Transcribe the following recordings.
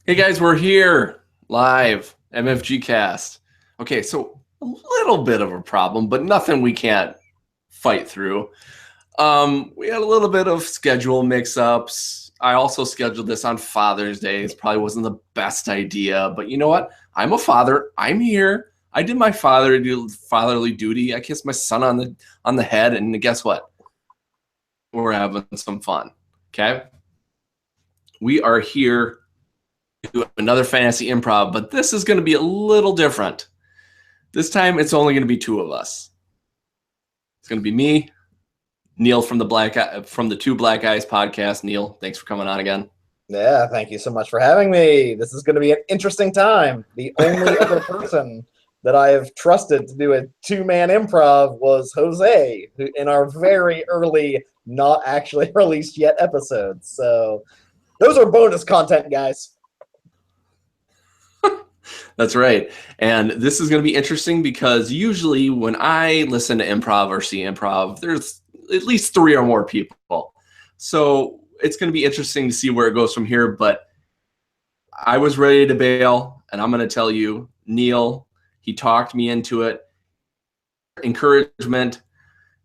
Hey guys, we're here live, MFGCast. Okay, so a little bit of a problem, but nothing we can't fight through. We had a little bit of schedule mix-ups. I also scheduled this on Father's Day. It probably wasn't the best idea, but you know what? I'm a father. I'm here. I did my fatherly duty. I kissed my son on the head, and guess what? We're having some fun. Okay, we are here do another fantasy improv, but this is going to be a little different. This time, it's only going to be two of us. It's going to be me, Neil from the Two Black Eyes podcast. Neil, thanks for coming on again. Yeah, thank you so much for having me. This is going to be an interesting time. The only other person that I have trusted to do a two-man improv was Jose, who, in our very early, not actually released yet episodes. So those are bonus content, guys. That's right. And this is going to be interesting because usually when I listen to improv or see improv, there's at least three or more people. So it's going to be interesting to see where it goes from here. But I was ready to bail, and I'm going to tell you, Neil, he talked me into it. Encouragement,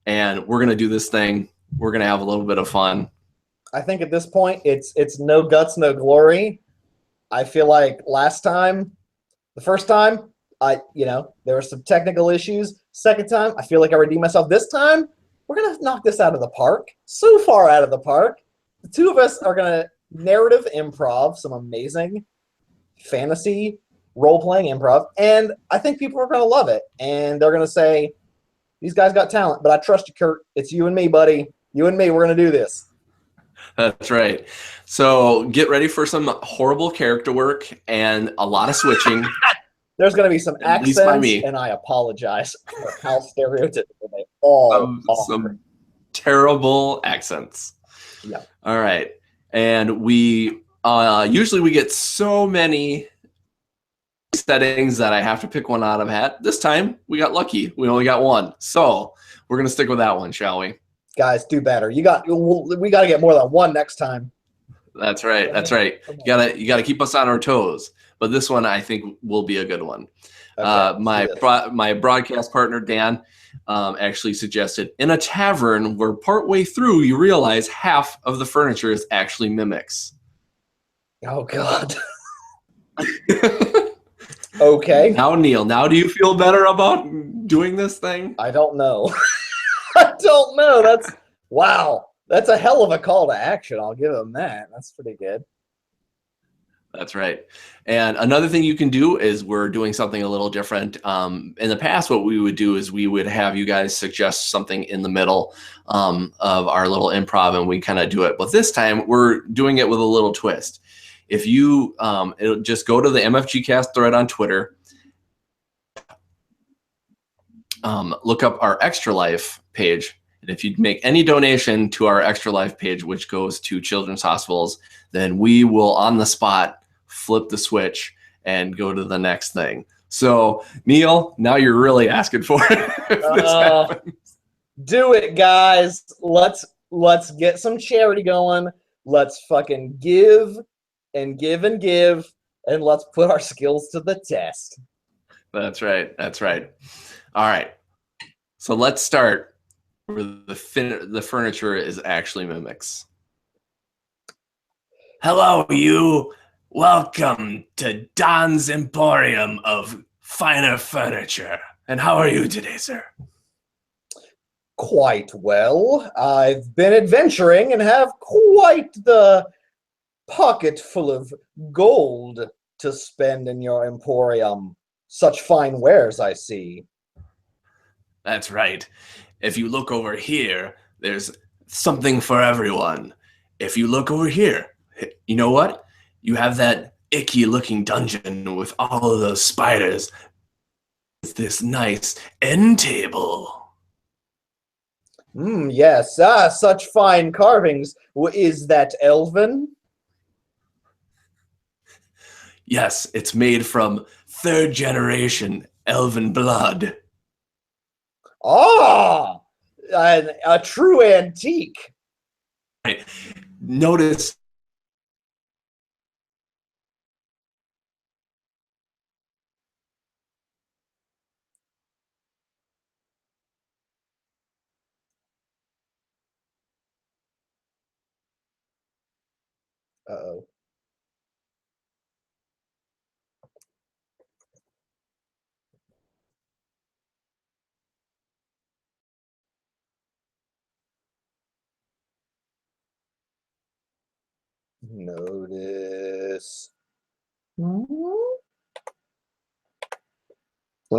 and we're going to do this thing. We're going to have a little bit of fun. I think at this point, it's no guts, no glory. I feel like the first time, there were some technical issues. Second time, I feel like I redeemed myself. This time, we're going to knock this out of the park. So far out of the park. The two of us are going to narrative improv, some amazing fantasy role-playing improv, and I think people are going to love it. And they're going to say, these guys got talent, but I trust you, Kurt. It's you and me, buddy. You and me, we're going to do this. That's right. So get ready for some horrible character work and a lot of switching. There's going to be some accents, by me. And I apologize for how stereotypical they all are. Some terrible accents. Yeah. All right. And we usually we get so many settings that I have to pick one out of a hat. This time we got lucky. We only got one. So we're going to stick with that one, shall we? Guys, do better. We got to get more than one next time. That's right. That's right. You gotta keep us on our toes. But this one I think will be a good one. Okay, my broadcast partner Dan actually suggested in a tavern where partway through you realize half of the furniture is actually mimics. Oh God. Okay. Now Neil, do you feel better about doing this thing? I don't know. I don't know. Wow. That's a hell of a call to action. I'll give him that. That's pretty good. That's right. And another thing you can do is we're doing something a little different. In the past, what we would do is we would have you guys suggest something in the middle of our little improv, and we kind of do it. But this time, we're doing it with a little twist. If you it'll just go to the MFGcast thread on Twitter, look up our Extra Life page. And if you make any donation to our Extra Life page, which goes to children's hospitals, then we will on the spot flip the switch and go to the next thing. So Neil, now you're really asking for it. If this happens. Do it, guys. Let's get some charity going. Let's fucking give and give and give, and let's put our skills to the test. That's right. That's right. All right. So let's start where the furniture is actually mimics. Hello, you. Welcome to Don's Emporium of Finer Furniture. And how are you today, sir? Quite well. I've been adventuring and have quite the pocket full of gold to spend in your emporium. Such fine wares, I see. That's right. If you look over here, there's something for everyone. If you look over here, you know what? You have that icky looking dungeon with all of those spiders. It's this nice end table. Yes. Such fine carvings. Is that elven? Yes, it's made from third generation elven blood. Ah, a true antique. Right. Notice Uh-oh. Notice. Let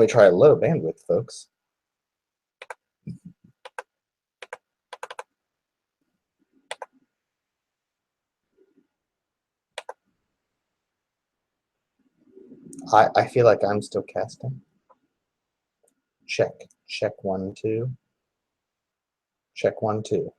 me try low bandwidth, folks. I feel like I'm still casting. Check. Check 1, 2. Check 1, 2.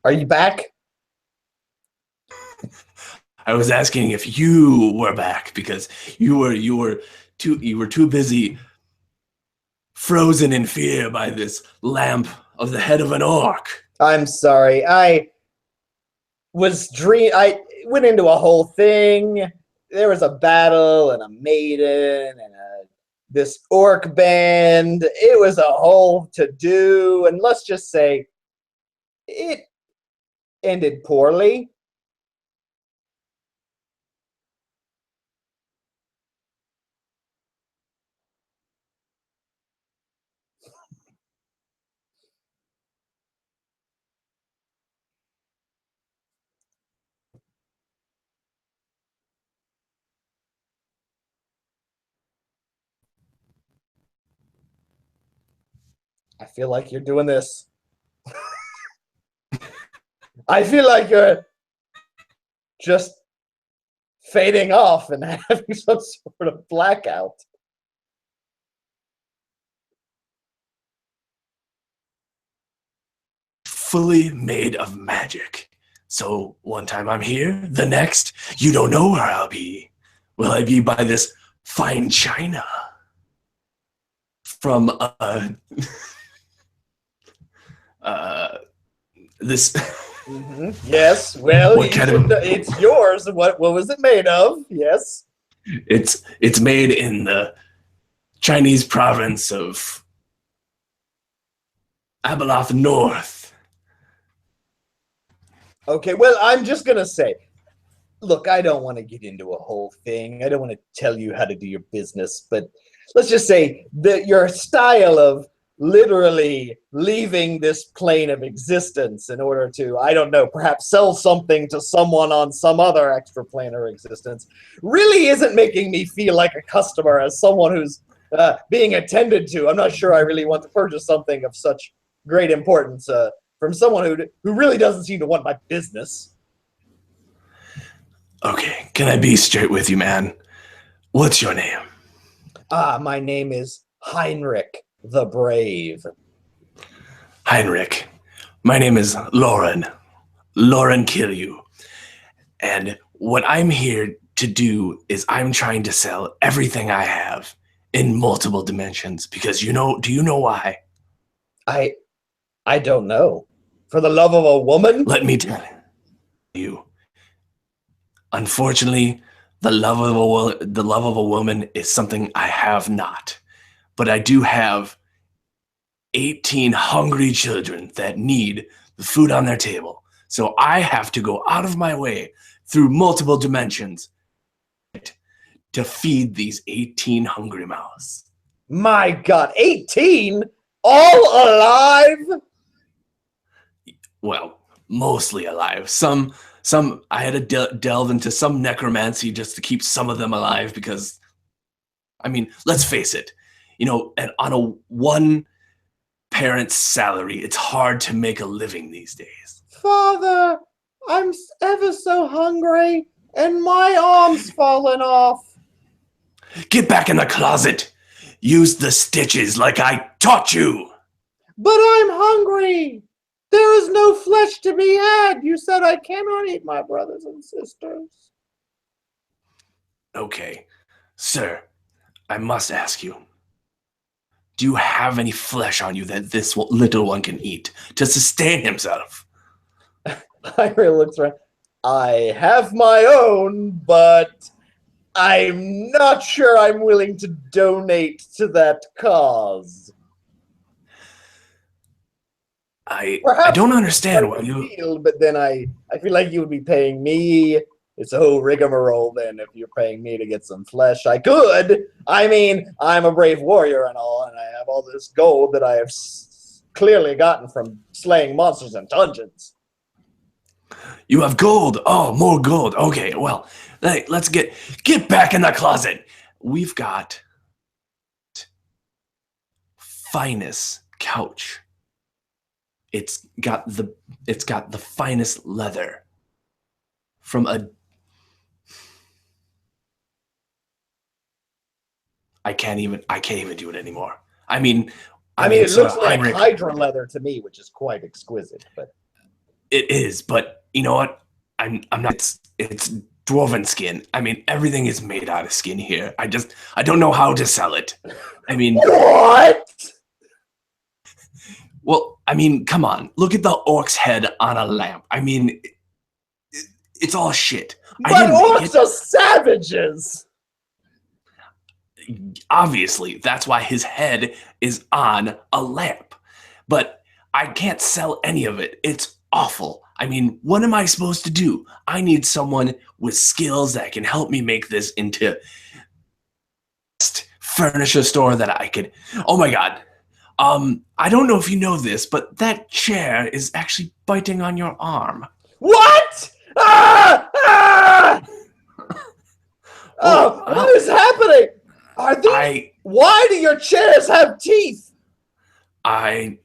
Are you back? I was asking if you were back because you were too busy frozen in fear by this lamp of the head of an orc. I'm sorry. I went into a whole thing. There was a battle and a maiden and this orc band. It was a whole to-do, and let's just say it ended poorly. I feel like you're doing this. I feel like you're just fading off and having some sort of blackout. Fully made of magic. So one time I'm here, the next, you don't know where I'll be. Will I be by this fine china? From this Mm-hmm. Yes, well, it's yours. What was it made of? Yes. It's made in the Chinese province of Abeloth North. Okay, well, I'm just gonna say, look, I don't want to get into a whole thing. I don't want to tell you how to do your business, but let's just say that your style of literally leaving this plane of existence in order to, I don't know, perhaps sell something to someone on some other extraplanar existence really isn't making me feel like a customer as someone who's being attended to. I'm not sure I really want to purchase something of such great importance from someone who really doesn't seem to want my business. Okay, can I be straight with you, man? What's your name? My name is Heinrich the Brave. Heinrich. My name is Lauren. Lauren Kiryu. And what I'm here to do is I'm trying to sell everything I have in multiple dimensions because do you know why? I don't know. For the love of a woman? Let me tell you. Unfortunately, the love of a woman is something I have not. But I do have 18 hungry children that need the food on their table. So I have to go out of my way through multiple dimensions to feed these 18 hungry mouths. My God, 18? All alive? Well, mostly alive. Some I had to delve into some necromancy just to keep some of them alive because, I mean, let's face it, and on a one parent's salary, it's hard to make a living these days. Father, I'm ever so hungry and my arm's fallen off. Get back in the closet. Use the stitches like I taught you. But I'm hungry. There is no flesh to be had. You said I cannot eat my brothers and sisters. Okay, sir, I must ask you. Do you have any flesh on you that this little one can eat to sustain himself? Ira looks around. I have my own, but I'm not sure I'm willing to donate to that cause. I Perhaps don't understand what the you. field, but then I feel like you would be paying me. It's a whole rigmarole then if you're paying me to get some flesh. I could. I mean, I'm a brave warrior and all, and I have all this gold that I have clearly gotten from slaying monsters in dungeons. You have gold. Oh, more gold. Okay, well, let's get back in the closet. We've got finest couch. It's got the finest leather from a. I can't even do it anymore. I mean, It looks like Heinrich, Hydra leather to me, which is quite exquisite. But it is, but you know what? I'm not. It's dwarven skin. I mean, everything is made out of skin here. I don't know how to sell it. I mean, what? Well, I mean, come on. Look at the orc's head on a lamp. I mean, it's all shit. But orcs are savages. Obviously, that's why his head is on a lamp. But I can't sell any of it. It's awful. I mean, what am I supposed to do? I need someone with skills that can help me make this into furnish a store that I could. Oh my god. I don't know if you know this, but that chair is actually biting on your arm. What? Ah! Ah! What is happening? Are these? Why do your chairs have teeth? I'm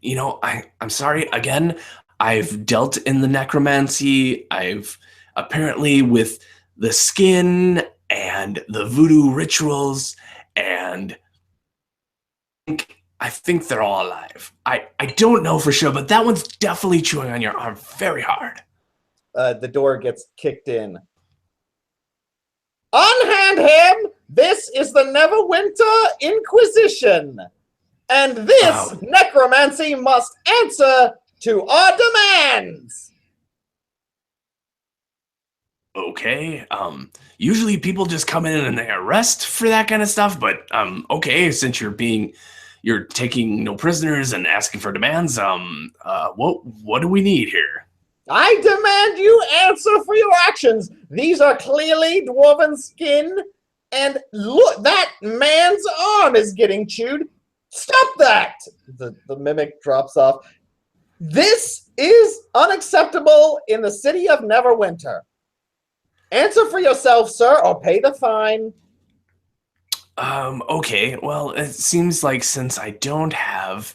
sorry again. I've dealt in the necromancy. I've apparently with the skin and the voodoo rituals, and I think they're all alive. I don't know for sure, but that one's definitely chewing on your arm very hard. The door gets kicked in. Unhand him! This is the Neverwinter Inquisition. And this necromancy must answer to our demands. Okay. Usually people just come in and they arrest for that kind of stuff, but okay, since you're taking no prisoners and asking for demands, what do we need here? I demand you answer for your actions. These are clearly dwarven skin, and look, that man's arm is getting chewed. Stop that! The mimic drops off. This is unacceptable in the city of Neverwinter. Answer for yourself, sir, or pay the fine. Okay, well, it seems like since I don't have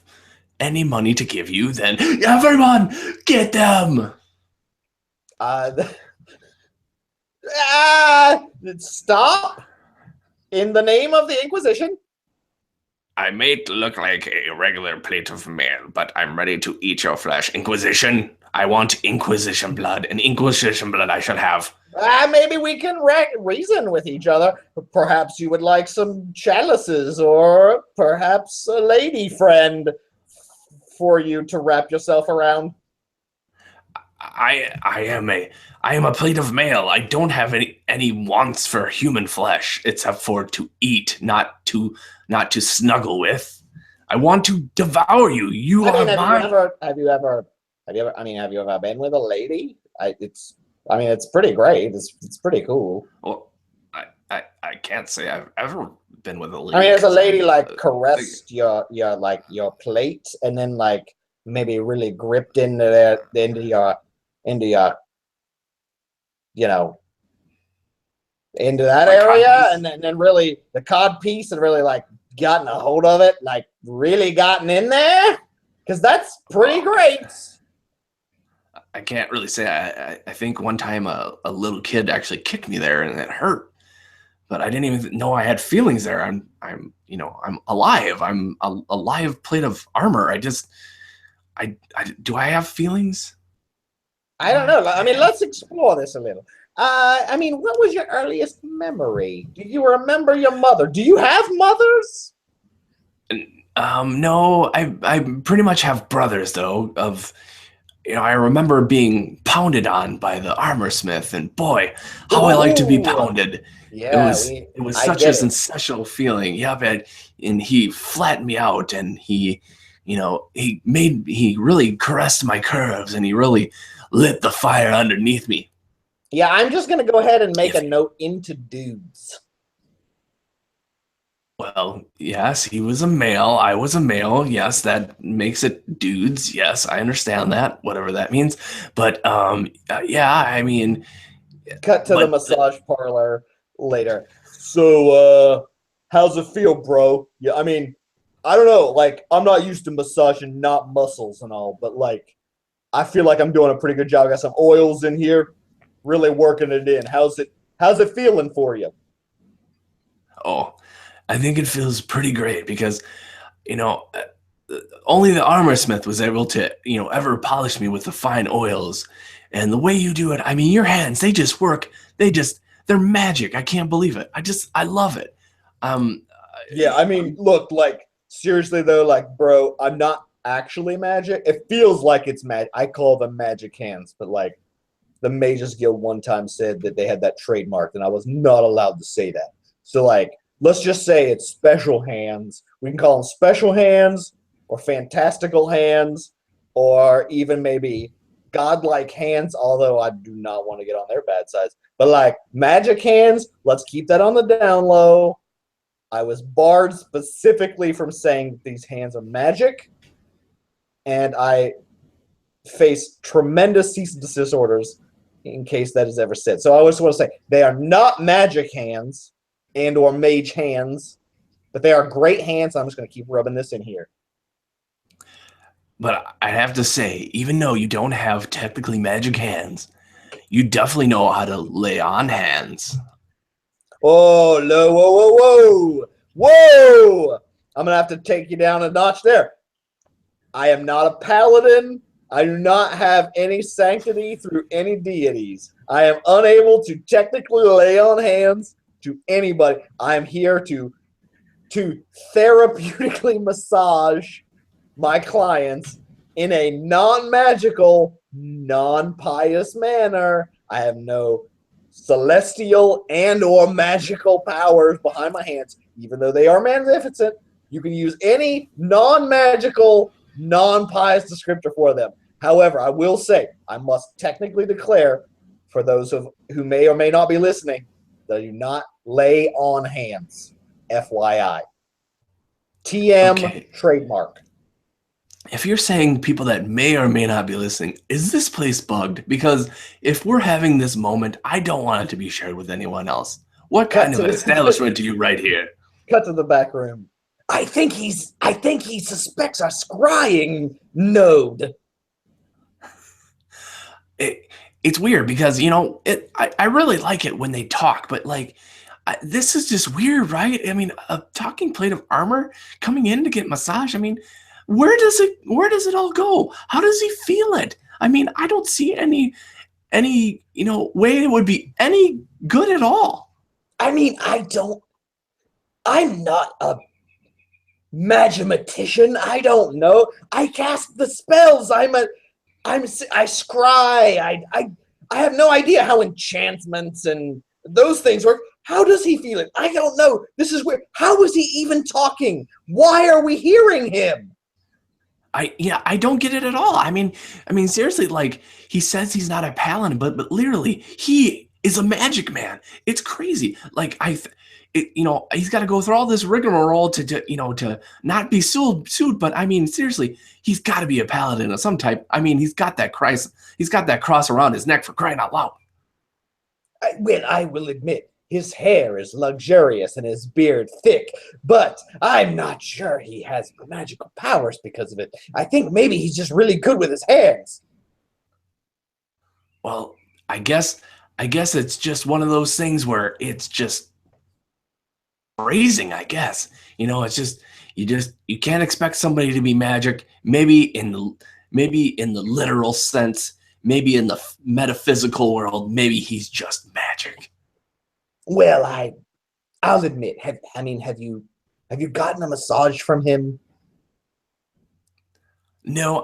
any money to give you, then everyone, get them! Stop! In the name of the Inquisition. I may look like a regular plate of mail, but I'm ready to eat your flesh. Inquisition, I want Inquisition blood, and Inquisition blood I shall have. Maybe we can reason with each other. Perhaps you would like some chalices, or perhaps a lady friend for you to wrap yourself around. I am a plate of mail. I don't have any wants for human flesh, except for to eat, not to snuggle with. I want to devour you. You are mine. Have you ever been with a lady? It's pretty great. It's pretty cool. Well, I can't say I've ever been with a lady. I mean, has a lady caressed your plate and then maybe really gripped into that area, and then really the cod piece and really gotten a hold of it, really gotten in there, because that's pretty great. I can't really say. I think one time a little kid actually kicked me there and it hurt, but I didn't even know I had feelings there. I'm alive. I'm a live plate of armor. Do I have feelings? I don't know. I mean, let's explore this a little. What was your earliest memory? Do you remember your mother? Do you have mothers? No, I pretty much have brothers though. I remember being pounded on by the armor smith, and boy, how I like to be Ooh, pounded. It yeah, was it was I such a get it. sensational feeling. Yep, and he flattened me out, and he really caressed my curves, and he really lit the fire underneath me. Yeah, I'm just gonna go ahead and make a If note into dudes. Well, yes, he was a male. I was a male. Yes, that makes it dudes. Yes, I understand that, whatever that means. But yeah, I mean, Cut to the but massage parlor later. So, how's it feel, bro? Yeah, I mean, I don't know. Like, I'm not used to massaging not muscles and all, but like, I feel like I'm doing a pretty good job. I got some oils in here, really working it in. How's it feeling for you? oh, I think it feels pretty great because you know, only the armor smith was able to, ever polish me with the fine oils. And the way you do it, I mean, your hands, they just work. They're magic. I can't believe it. I love it. Um, Yeah, I mean, look, like seriously though, like, bro, I'm not actually magic. It feels like it's magic. I call them magic hands, but like the Mages Guild one time said that they had that trademarked, and I was not allowed to say that. So like, let's just say it's special hands. We can call them special hands, or fantastical hands, or even maybe godlike hands. Although I do not want to get on their bad sides, but like magic hands, let's keep that on the down low. I was barred specifically from saying these hands are magic, and I face tremendous cease and desist orders in case that is ever said. So I just want to say they are not magic hands and or mage hands, but they are great hands. I'm just going to keep rubbing this in here. but I have to say, even though you don't have technically magic hands, you definitely know how to lay on hands. Oh, no, whoa, whoa, whoa, whoa! I'm going to have to take you down a notch there. I am not a paladin. I do not have any sanctity through any deities. I am unable to technically lay on hands to anybody. I am here to therapeutically massage my clients in a non-magical, non-pious manner. I have no celestial and or magical powers behind my hands, even though they are magnificent. You can use any non-magical, non-pious descriptor for them. However, I will say, I must technically declare for those who may or may not be listening, that I do not lay on hands. FYI. TM Okay. trademark. If you're saying people that may or may not be listening, is this place bugged? Because if we're having this moment, I don't want it to be shared with anyone else. What Cut kind of to an the establishment do you right here? cut to the back room. I think he suspects our scrying node. It, it's weird because, I really like it when they talk, but like, this is just weird, right? I mean, a talking plate of armor coming in to get massage. I mean, where does it all go? How does he feel it? I mean, I don't see any way it would be any good at all. I mean, I'm not a mathematician. I don't know. I cast the spells. I scry. I have no idea how enchantments and those things work. How does he feel it? I don't know. This is weird. How is he even talking? Why are we hearing him? I don't get it at all. I mean seriously, like he says he's not a paladin, but literally he is a magic man. It's crazy. Like he's got to go through all this rigmarole to not be sued. But I mean seriously, he's got to be a paladin of some type. I mean he's got that cross around his neck for crying out loud. I will admit, his hair is luxurious and his beard thick, but I'm not sure he has magical powers because of it. I think maybe he's just really good with his hands. Well, I guess it's just one of those things where it's just phrasing, I guess. It's just you can't expect somebody to be magic. Maybe in the literal sense, maybe in the metaphysical world, maybe he's just magic. Well, I'll admit. Have you gotten a massage from him? No,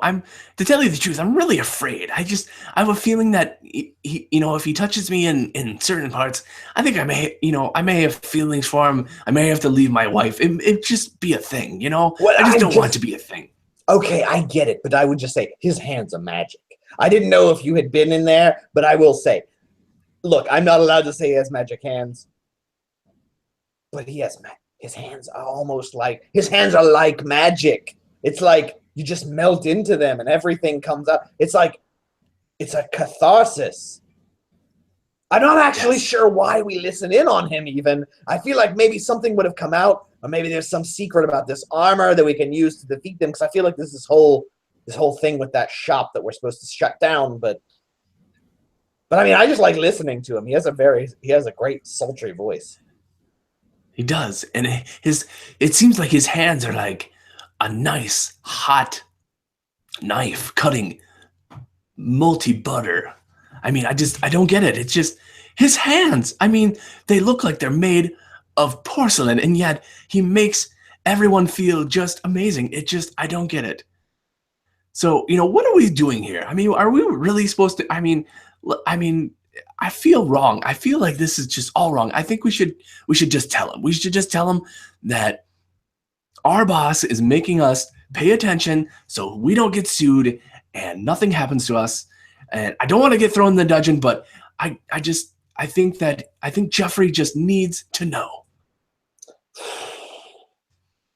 to tell you the truth, I'm really afraid. I have a feeling that if he touches me in certain parts, I think I may have feelings for him. I may have to leave my wife. It just be a thing, Well, I just don't want it to be a thing. okay, I get it, but I would just say his hands are magic. I didn't know if you had been in there, but I will say, look, I'm not allowed to say he has magic hands, but his hands are his hands are like magic. It's like you just melt into them and everything comes up. It's like it's a catharsis. I'm not actually sure why we listen in on him even. I feel like maybe something would have come out, or maybe there's some secret about this armor that we can use to defeat them, because I feel like this whole thing with that shop that we're supposed to shut down, but I mean, I just like listening to him. He has a great sultry voice. He does, and it seems like his hands are like a nice hot knife cutting multi butter. I mean, I don't get it. It's just his hands. I mean, they look like they're made of porcelain, and yet he makes everyone feel just amazing. I don't get it. So, what are we doing here? I mean, are we really supposed to? I mean, I feel wrong. I feel like this is just all wrong. I think we should just tell him. We should just tell him that our boss is making us pay attention so we don't get sued and nothing happens to us. And I don't want to get thrown in the dungeon, but I think Jeffrey just needs to know.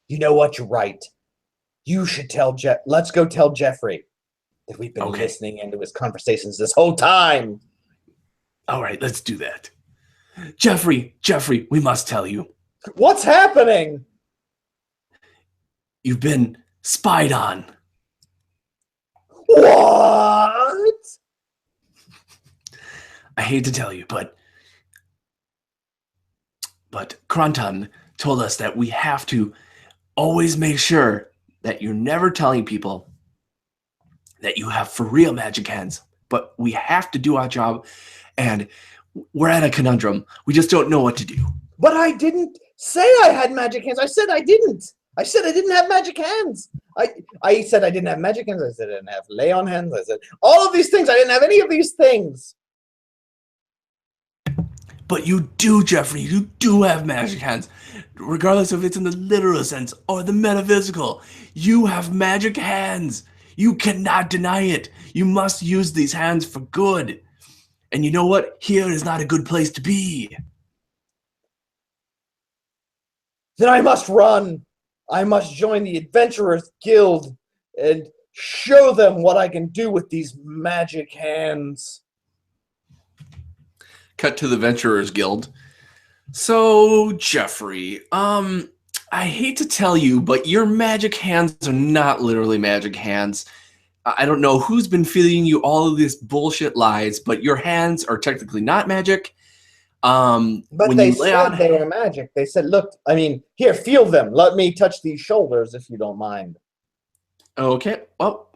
You know what? You're right. You should tell Let's go tell Jeffrey that we've been listening into his conversations this whole time. All right, let's do that. Jeffrey, we must tell you. What's happening? You've been spied on. What? I hate to tell you, but Kronton told us that we have to always make sure that you're never telling people that you have for real magic hands. But we have to do our job, and we're at a conundrum. We just don't know what to do. But I didn't say I had magic hands. I said I didn't. I said I didn't have magic hands. I said I didn't have magic hands. I said I didn't have lay on hands. I said all of these things. I didn't have any of these things. But you do, Jeffrey. You do have magic hands. Regardless if it's in the literal sense or the metaphysical. You have magic hands. You cannot deny it. You must use these hands for good. And you know what? Here is not a good place to be. Then I must run. I must join the Adventurers Guild and show them what I can do with these magic hands. Cut to the Adventurers Guild. So, Jeffrey, I hate to tell you, but your magic hands are not literally magic hands. I don't know who's been feeding you all of these bullshit lies, but your hands are technically not magic. But they said they were magic. They said, look, I mean, here, feel them. Let me touch these shoulders if you don't mind. Okay, well,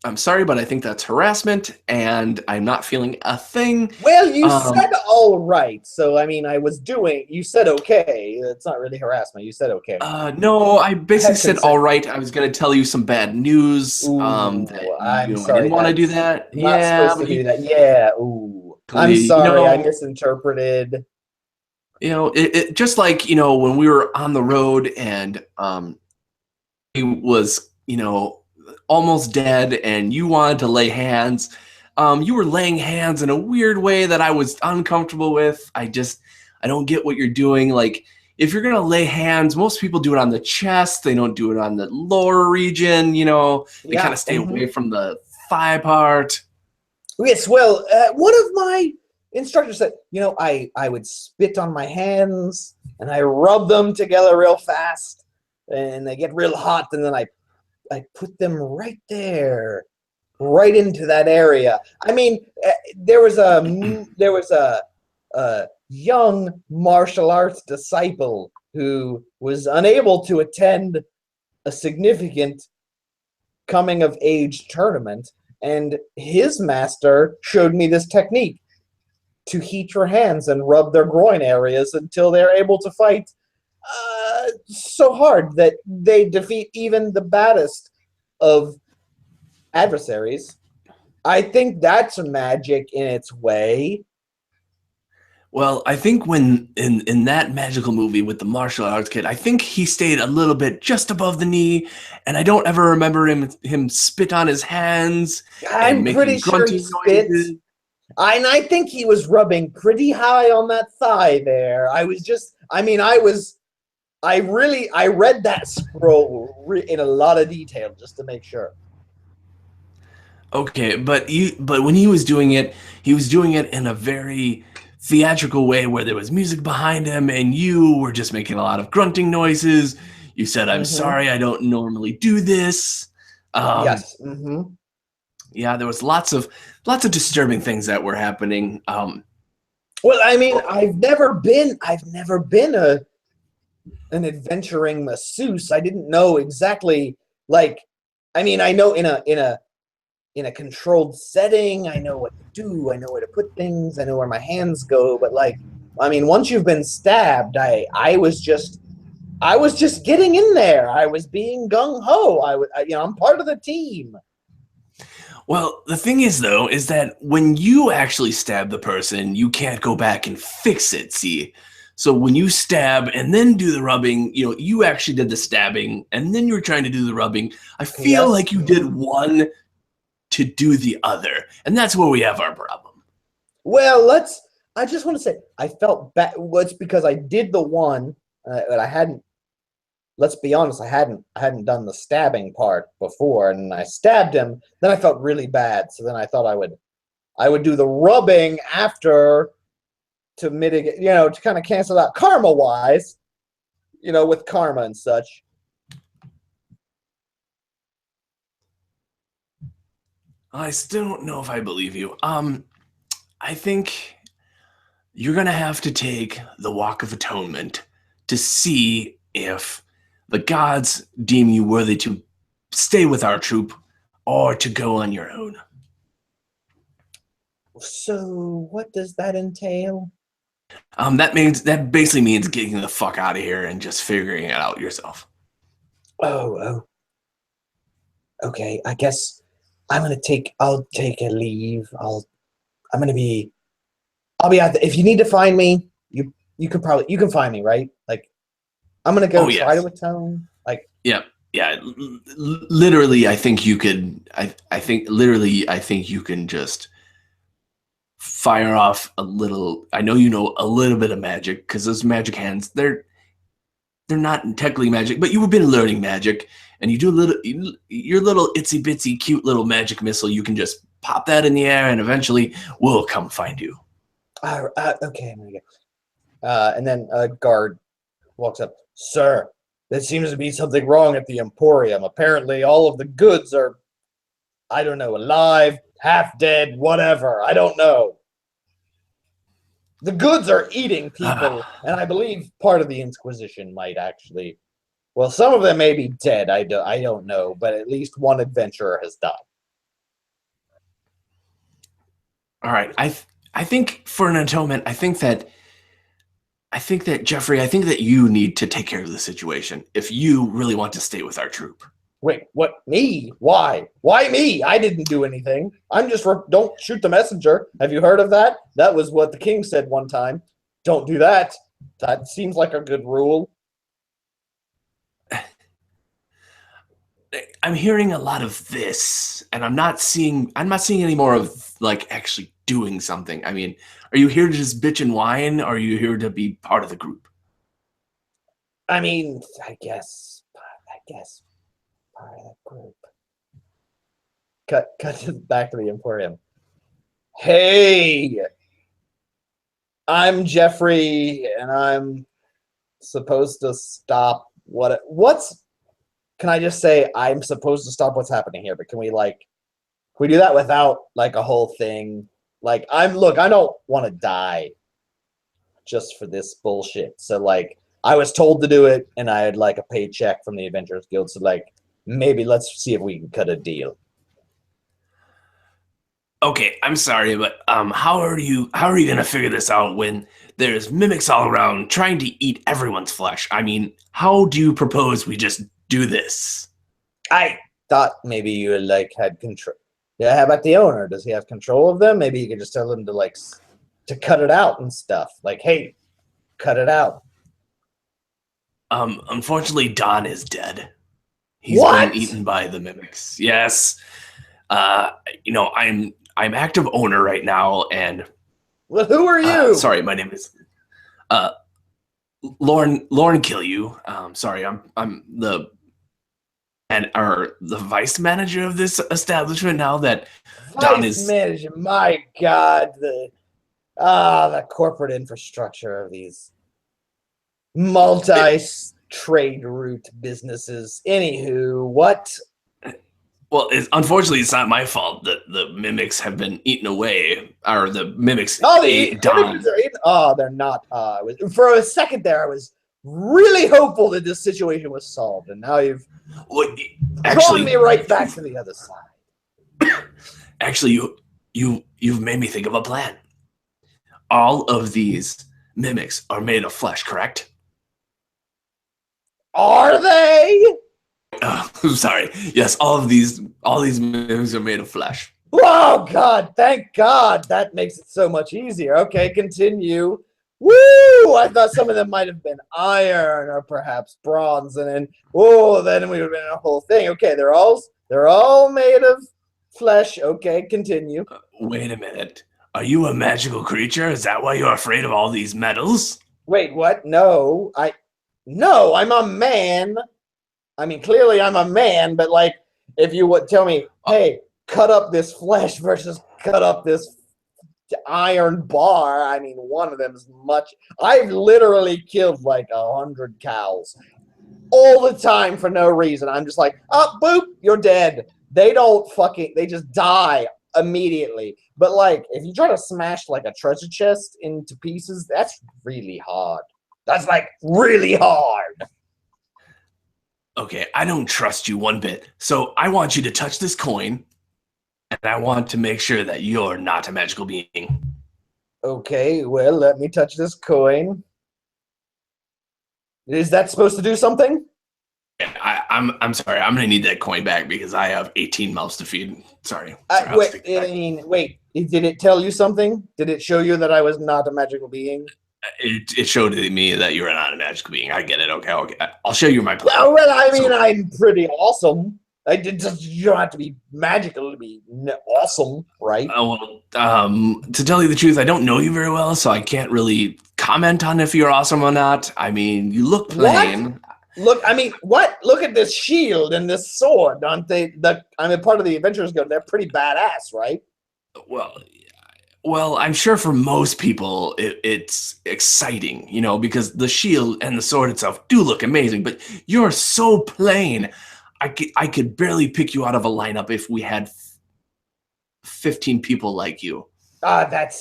I'm sorry, but I think that's harassment, and I'm not feeling a thing. Well, you said all right, so I mean, you said okay. It's not really harassment. You said okay. No, I basically said all right. I was going to tell you some bad news. Ooh, I'm sorry. I didn't want to do that. Not supposed to do that. Yeah, ooh. I'm sorry, I misinterpreted. It just like, when we were on the road and he was, almost dead and you wanted to lay hands. You were laying hands in a weird way that I was uncomfortable with. I don't get what you're doing. Like, if you're going to lay hands, most people do it on the chest. They don't do it on the lower region, They kind of stay away from the thigh part. Yes, well, one of my instructors said, I would spit on my hands and I rub them together real fast and they get real hot, and then I put them right there, right into that area. I mean, there was a young martial arts disciple who was unable to attend a significant coming of age tournament, and his master showed me this technique to heat your hands and rub their groin areas until they're able to fight so hard that they defeat even the baddest of adversaries. I think that's magic in its way. Well, I think when in that magical movie with the martial arts kid, I think he stayed a little bit just above the knee, and I don't ever remember him spit on his hands and I'm pretty making sure he grunting spit. noises. And I think he was rubbing pretty high on that thigh there. I read that scroll in a lot of detail just to make sure. Okay, but when he was doing it in a very theatrical way where there was music behind him and you were just making a lot of grunting noises. You said, "I'm sorry, I don't normally do this." Yes. Yeah, there was lots of disturbing things that were happening. Well, I mean, I've never been an adventuring masseuse. I didn't know exactly, like, I mean, I know in a controlled setting, I know what to do, I know where to put things, I know where my hands go, but like, I mean, once you've been stabbed, I was just getting in there. I was being gung ho. I'm part of the team. Well, the thing is, though, is that when you actually stab the person, you can't go back and fix it, see? So when you stab and then do the rubbing, you actually did the stabbing and then you were trying to do the rubbing. I feel like you did one to do the other. And that's where we have our problem. Well, I just want to say, I felt bad. Well, it's because I did the one, but I hadn't, let's be honest, I hadn't done the stabbing part before, and I stabbed him. Then I felt really bad, so then I thought I would do the rubbing after to mitigate, to kind of cancel out karma-wise, with karma and such. I still don't know if I believe you. I think you're going to have to take the Walk of Atonement to see if the gods deem you worthy to stay with our troop or to go on your own. So what does that entail? That basically means getting the fuck out of here and just figuring it out yourself. Oh. Okay, I guess I'll take a leave. I'll be out there. If you need to find me, you can find me, right? Like, I'm gonna go try to atone. Like, yeah. Literally, I think you could. I think you can just fire off a little. I know you know a little bit of magic because those magic hands, they're not technically magic, but you've been learning magic, and you do your little itsy bitsy cute little magic missile. You can just pop that in the air, and eventually we'll come find you. Okay, I'm gonna go. And then a guard walks up. Sir, there seems to be something wrong at the Emporium. Apparently, all of the goods are, I don't know, alive, half dead, whatever. I don't know. The goods are eating people, and I believe part of the Inquisition might actually. Well, some of them may be dead. I don't know, but at least one adventurer has died. All right, I think for an atonement, I think that Jeffrey, I think that you need to take care of the situation if you really want to stay with our troop. Wait, what? Me? Why? Why me? I didn't do anything. I'm just don't shoot the messenger. Have you heard of that? That was what the king said one time. Don't do that. That seems like a good rule. I'm hearing a lot of this, and I'm not seeing any more of like actually doing something. I mean, are you here to just bitch and whine, or are you here to be part of the group? I mean, I guess part of the group. Cut back to the Emporium. Hey, I'm Jeffrey, and I'm supposed to stop what's. Can I just say I'm supposed to stop what's happening here? But can we do that without like a whole thing? Like, I don't want to die just for this bullshit. So like, I was told to do it, and I had like a paycheck from the Adventurers Guild. So like, maybe let's see if we can cut a deal. Okay, I'm sorry, but how are you gonna figure this out when there's mimics all around trying to eat everyone's flesh? I mean, how do you propose we just do this? I thought maybe you like had control. Yeah, how about the owner? Does he have control of them? Maybe you could just tell him to like to cut it out and stuff. Like, hey, cut it out. Unfortunately, Don is dead. He's What? been eaten by the mimics. Yes. I'm active owner right now, and Well, who are you? sorry, my name is Lauren Kill You. Sorry, I'm the vice manager of this establishment now that Don Vice is manager. My God, the corporate infrastructure of these multi-trade route businesses. Anywho, what? Well, unfortunately, it's not my fault that the mimics have been eaten away, or the mimics ate Don. Mimics are eating. Oh, they're not. For a second there, I was really hopeful that this situation was solved, and now you've drawn me right back to the other side. Actually, you've made me think of a plan. All of these mimics are made of flesh, correct? Are they? I'm sorry. Yes, all these mimics are made of flesh. Oh God! Thank God. That makes it so much easier. Okay, continue. Woo! I thought some of them might have been iron or perhaps bronze, and then then we would have been in a whole thing. Okay, they're all made of flesh. Okay, continue. Wait a minute. Are you a magical creature? Is that why you're afraid of all these metals? Wait, what? No, I'm a man. I mean, clearly I'm a man, but like, if you would tell me, hey, cut up this flesh versus cut up this iron bar, I mean, one of them is much. I've literally killed like 100 cows all the time for no reason. I'm just like, oh, boop, you're dead. They just die immediately. But like, if you try to smash like a treasure chest into pieces, that's really hard. That's like really hard. Okay, I don't trust you one bit. So I want you to touch this coin, and I want to make sure that you're not a magical being. Okay, well, let me touch this coin. Is that supposed to do something? I'm sorry. I'm gonna need that coin back because I have 18 mouths to feed. Sorry. Wait. Did it tell you something? Did it show you that I was not a magical being? It showed me that you are not a magical being. I get it. Okay. I'll show you my plan. Well, I mean, I'm pretty awesome. You don't have to be magical to be awesome, right? To tell you the truth, I don't know you very well, so I can't really comment on if you're awesome or not. I mean, you look plain. Look at this shield and this sword, aren't they? Part of the Adventurers Guild. They're pretty badass, right? Well, I'm sure for most people it's exciting, because the shield and the sword itself do look amazing, but you're so plain. I could barely pick you out of a lineup if we had 15 people like you. That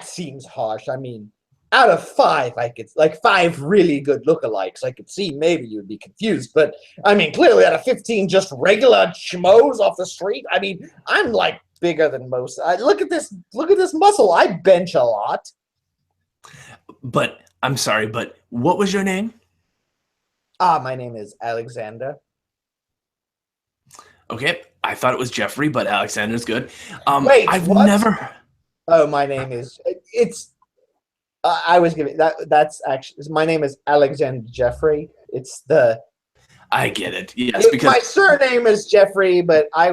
seems harsh. I mean, out of 5, I could like 5 really good lookalikes. I could see maybe you'd be confused, but I mean, clearly out of 15 just regular schmoes off the street. I mean, I'm like bigger than most. Look at this muscle. I bench a lot. But I'm sorry, but what was your name? My name is Alexander. Okay, I thought it was Jeffrey, but Alexander's good. Wait, I've what? never. Oh, my name is. I was giving that. That's actually my name is Alexander Jeffrey. It's the. I get it. Yes, because my surname is Jeffrey, but I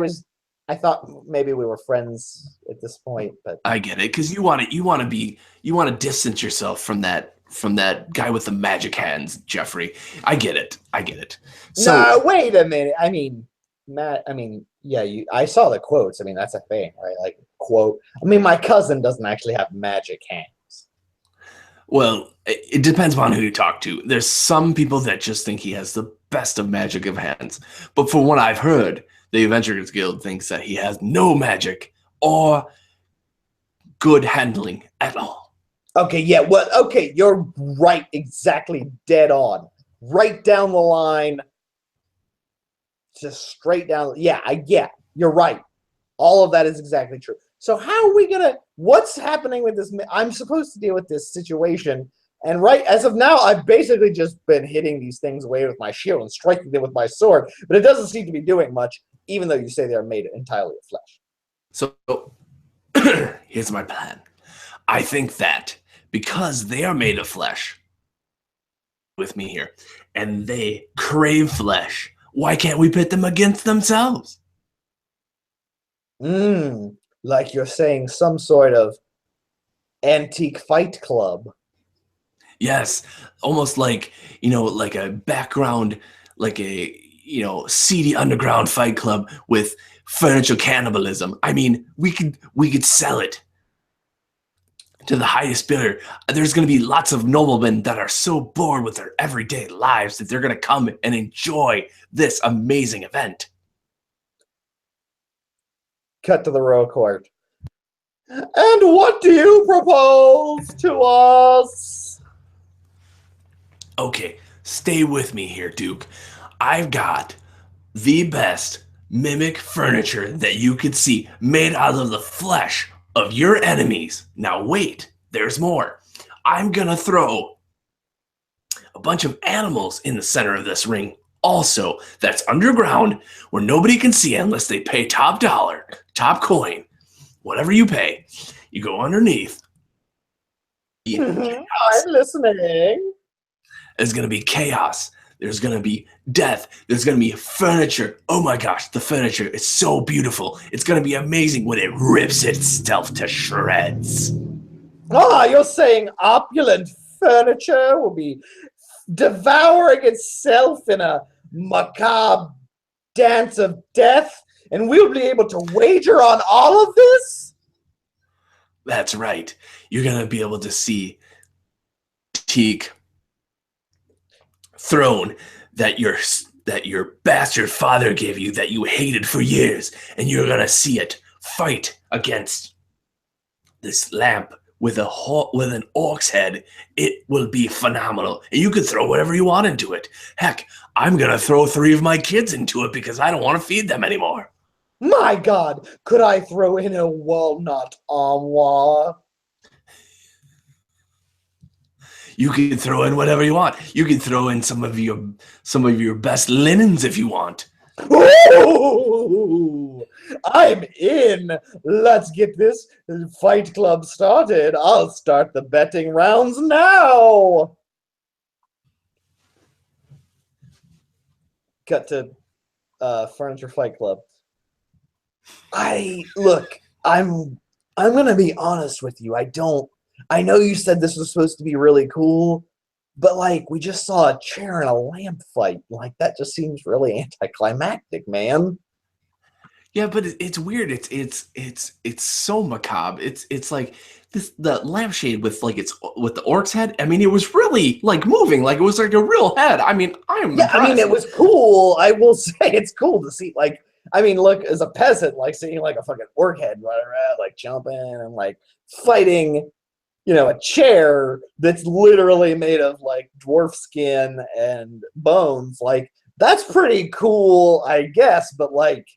thought maybe we were friends at this point, but I get it because you want to distance yourself from that guy with the magic hands, Jeffrey. I get it. So no, wait a minute. I mean, Matt. I mean, yeah. I saw the quotes. I mean, that's a thing, right? Like quote. I mean, my cousin doesn't actually have magic hands. Well, it depends on who you talk to. There's some people that just think he has the best of magic of hands, but from what I've heard, the Adventurers Guild thinks that he has no magic or good handling at all. Okay, yeah, well, okay, you're right, exactly, dead on. Right down the line, just straight down. Yeah, you're right. All of that is exactly true. So how are we what's happening with this? I'm supposed to deal with this situation, and right as of now, I've basically just been hitting these things away with my shield and striking them with my sword, but it doesn't seem to be doing much. even though you say they're made entirely of flesh. So here's my plan. I think that because they are made of flesh, with me here, and they crave flesh, why can't we pit them against themselves? Like you're saying some sort of antique fight club. Yes, almost like, like a background, like a, seedy underground fight club with furniture cannibalism. I mean, we could sell it to the highest bidder. There's going to be lots of noblemen that are so bored with their everyday lives that they're going to come and enjoy this amazing event. Cut to the royal court. And what do you propose to us? Okay, stay with me here, Duke. I've got the best mimic furniture that you could see, made out of the flesh of your enemies. Now wait, there's more. I'm gonna throw a bunch of animals in the center of this ring also, that's underground, where nobody can see unless they pay top dollar, top coin, whatever you pay. You go underneath. I'm listening. There's going to be chaos. There's going to be death. There's going to be furniture. Oh my gosh, the furniture is so beautiful. It's going to be amazing when it rips itself to shreds. You're saying opulent furniture will be devouring itself in a macabre dance of death, and we'll be able to wager on all of this? That's right. You're going to be able to see Teak throne that your bastard father gave you, that you hated for years, and you're gonna see it fight against this lamp with an orc's head. It will be phenomenal, and you can throw whatever you want into it. Heck, I'm gonna throw 3 of my kids into it because I don't want to feed them anymore. My God, could I throw in a walnut armoire? You can throw in whatever you want. You can throw in some of your best linens if you want. Ooh, I'm in. Let's get this fight club started. I'll start the betting rounds now. Cut to Furniture Fight Club. I'm gonna be honest with you. I know you said this was supposed to be really cool, but like we just saw a chair and a lamp fight. Like that just seems really anticlimactic, man. Yeah, but it's weird. It's so macabre. It's like the lampshade with the orc's head. I mean, it was really like moving, like it was like a real head. I mean, impressed. I mean, it was cool. I will say it's cool to see. Like, I mean, look, as a peasant, like seeing like a fucking orc head running around, like jumping and like fighting. A chair that's literally made of like dwarf skin and bones. Like that's pretty cool, I guess. But like,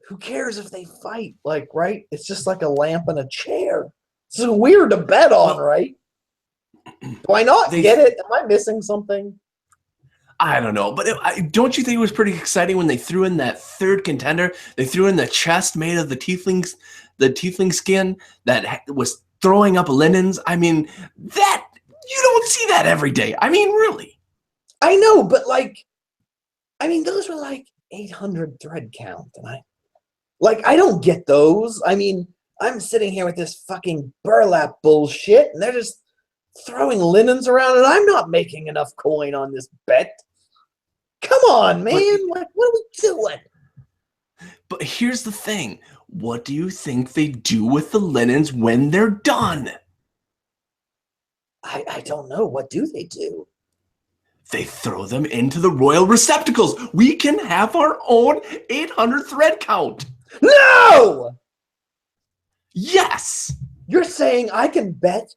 who cares if they fight? Like, right? It's just like a lamp and a chair. It's weird to bet on, right? Do I not get it? Am I missing something? I don't know, but don't you think it was pretty exciting when they threw in that third contender? They threw in the chest made of the tiefling skin that was throwing up linens. I mean, that you don't see that every day. I mean, really. I know, but like, I mean, those were like 800 thread count, and I don't get those. I mean, I'm sitting here with this fucking burlap bullshit, and they're just throwing linens around, and I'm not making enough coin on this bet. Come on, man. What are we doing? But here's the thing. What do you think they do with the linens when they're done? I don't know. What do they do? They throw them into the royal receptacles. We can have our own 800 thread count. No! Yes! You're saying I can bet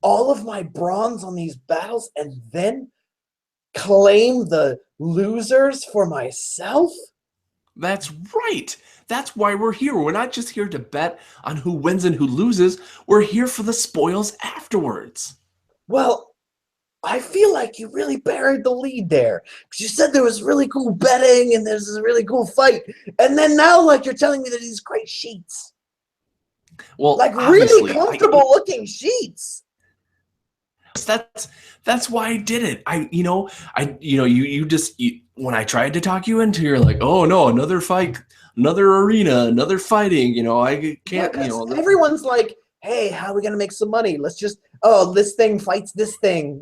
all of my bronze on these battles and then claim the losers for myself? That's right. That's why we're here. We're not just here to bet on who wins and who loses. We're here for the spoils afterwards. Well, I feel like you really buried the lead there. Because you said there was really cool betting and there's a really cool fight. And then now, like, you're telling me that these great sheets. Well, Like, really obviously, comfortable looking sheets. that's why I did it. When I tried to talk you into, you're like, oh no, another fight, another arena, another fighting. I can't. Everyone's like, hey, how are we gonna make some money? Let's just this thing fights this thing.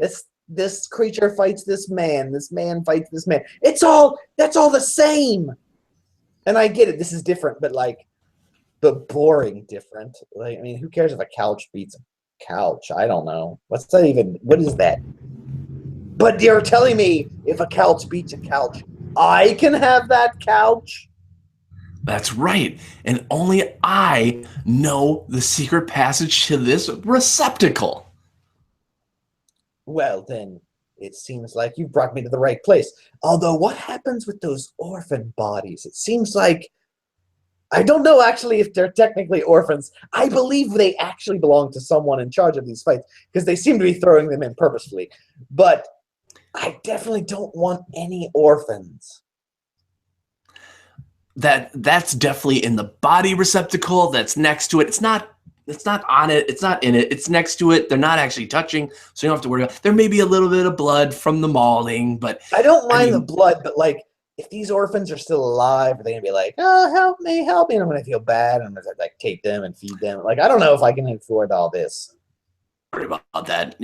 This creature fights this man fights this man. That's all the same. And I get it, this is different, but boring different. Like, I mean, who cares if a couch beats a couch? I don't know. What is that? But you're telling me if a couch beats a couch, I can have that couch? That's right. And only I know the secret passage to this receptacle. Well, then, it seems like you brought me to the right place. Although, what happens with those orphan bodies? It seems like... I don't know, actually, if they're technically orphans. I believe they actually belong to someone in charge of these fights, because they seem to be throwing them in purposefully. But I definitely don't want any orphans. That's definitely in the body receptacle that's next to it. It's not on it. It's not in it. It's next to it. They're not actually touching, so you don't have to worry about it. There may be a little bit of blood from the mauling, but I don't mind the blood, but like, if these orphans are still alive, are they gonna be like, oh, help me, and I'm gonna feel bad, and I'm gonna like take them and feed them? Like, I don't know if I can afford all this. Worry about that.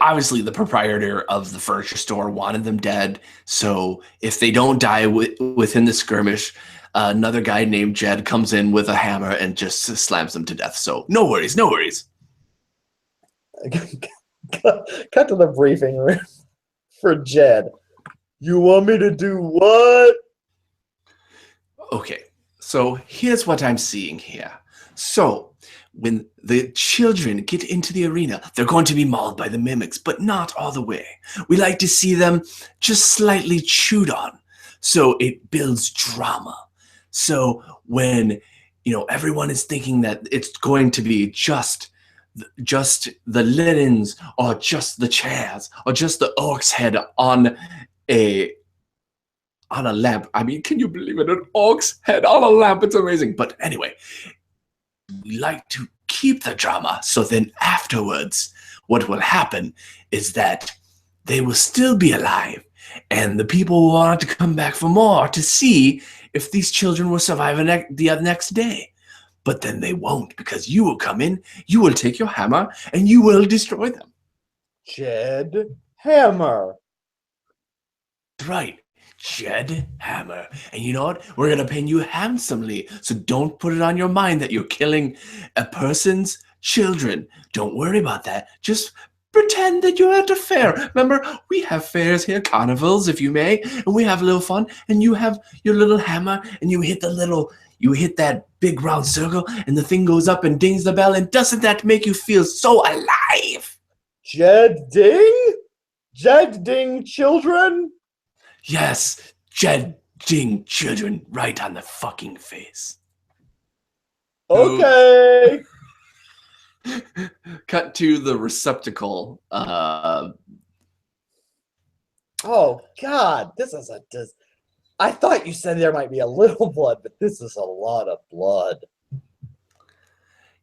Obviously, the proprietor of the furniture store wanted them dead, so if they don't die within the skirmish, another guy named Jed comes in with a hammer and just slams them to death. So no worries. Cut to the briefing room for Jed. You want me to do what? Okay, so here's what I'm seeing here. So when the children get into the arena, they're going to be mauled by the mimics, but not all the way. We like to see them just slightly chewed on, so it builds drama. So when everyone is thinking that it's going to be just the linens, or just the chairs, or just the orc's head on a lamp. I mean, can you believe it? An orc's head on a lamp. It's amazing. But anyway, we like to keep the drama. So then afterwards, what will happen is that they will still be alive, and the people will want to come back for more to see if these children will survive the next day. But then they won't, because you will come in, you will take your hammer, and you will destroy them. Jed Hammer. Right. Jed Hammer. And you know what? We're going to pay you handsomely. So don't put it on your mind that you're killing a person's children. Don't worry about that. Just pretend that you're at a fair. Remember, we have fairs here, carnivals, if you may, and we have a little fun. And you have your little hammer, and you hit that big round circle, and the thing goes up and dings the bell. And doesn't that make you feel so alive? Jed Ding? Jed Ding children? Yes, Jed Ding children, right on the fucking face. Okay. Cut to the receptacle. Oh God, I thought you said there might be a little blood, but this is a lot of blood.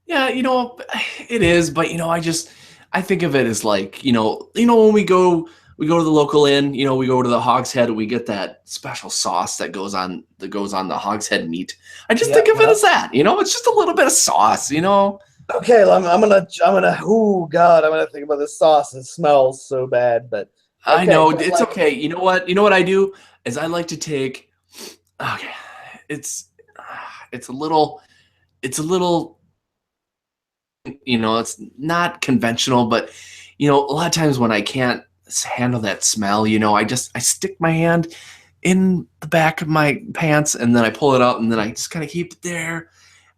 Yeah, it is, but I think of it as like, when we go to the local inn, we go to the Hog's Head, and we get that special sauce that goes on the Hog's Head meat. I just think of it as that, it's just a little bit of sauce, Okay, I'm gonna oh God, I'm gonna think about this sauce. It smells so bad, but okay, I know it's okay. You know what I do is I like to take. Okay, it's a little. It's not conventional, but a lot of times when I can't handle that smell, I stick my hand in the back of my pants, and then I pull it out, and then I just kind of keep it there.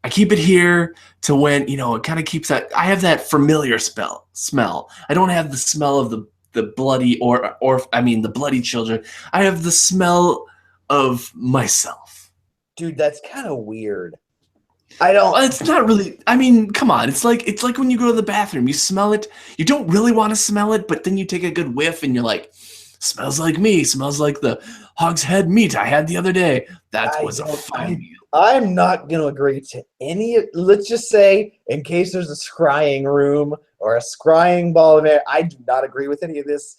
I keep it here to when, it kind of keeps that. I have that familiar smell. I don't have the smell of the bloody the bloody children. I have the smell of myself. Dude, that's kind of weird. I don't. Well, it's not really. I mean, come on. It's like when you go to the bathroom. You smell it. You don't really want to smell it, but then you take a good whiff, and you're like, "Smells like me. Smells like the hog's head meat I had the other day. That I was a don't. fine meal." I'm not going to agree to any. Let's just say, in case there's a scrying room or a scrying ball in there, I do not agree with any of this.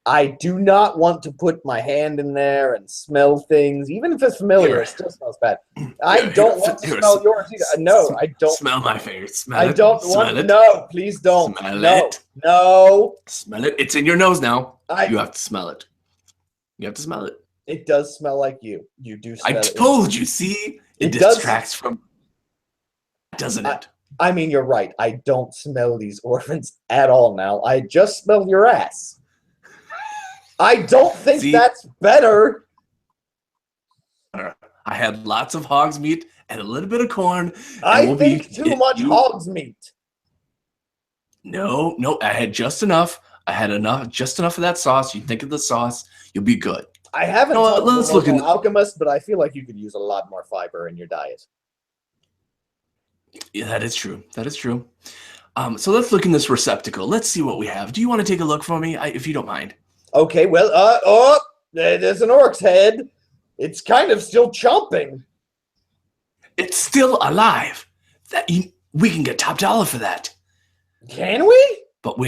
I do not want to put my hand in there and smell things, even if it's familiar. Here. It still smells bad. I don't want to smell yours either. No, I don't. Smell my finger. Smell I it. don't Smell want. it. No, please don't. Smell No, it. no. Smell it. It's in your nose now. I. You have to smell it. You have to smell it. It does smell like you. You do smell I it. told you. See, it does. distracts from, doesn't it? I mean, you're right. I don't smell these orphans at all now. I just smell your ass. I don't think that's better. I had lots of hog's meat and a little bit of corn. I think too much hog's meat. No, I had just enough. I had just enough of that sauce. You think of the sauce, you'll be good. I haven't talked to let's look at Alchemist, but I feel like you could use a lot more fiber in your diet. Yeah, that is true. That is true. So let's look in this receptacle. Let's see what we have. Do you want to take a look for me, if you don't mind? Okay, well, there's an orc's head. It's kind of still chomping. It's still alive. We can get top dollar for that. Can we? But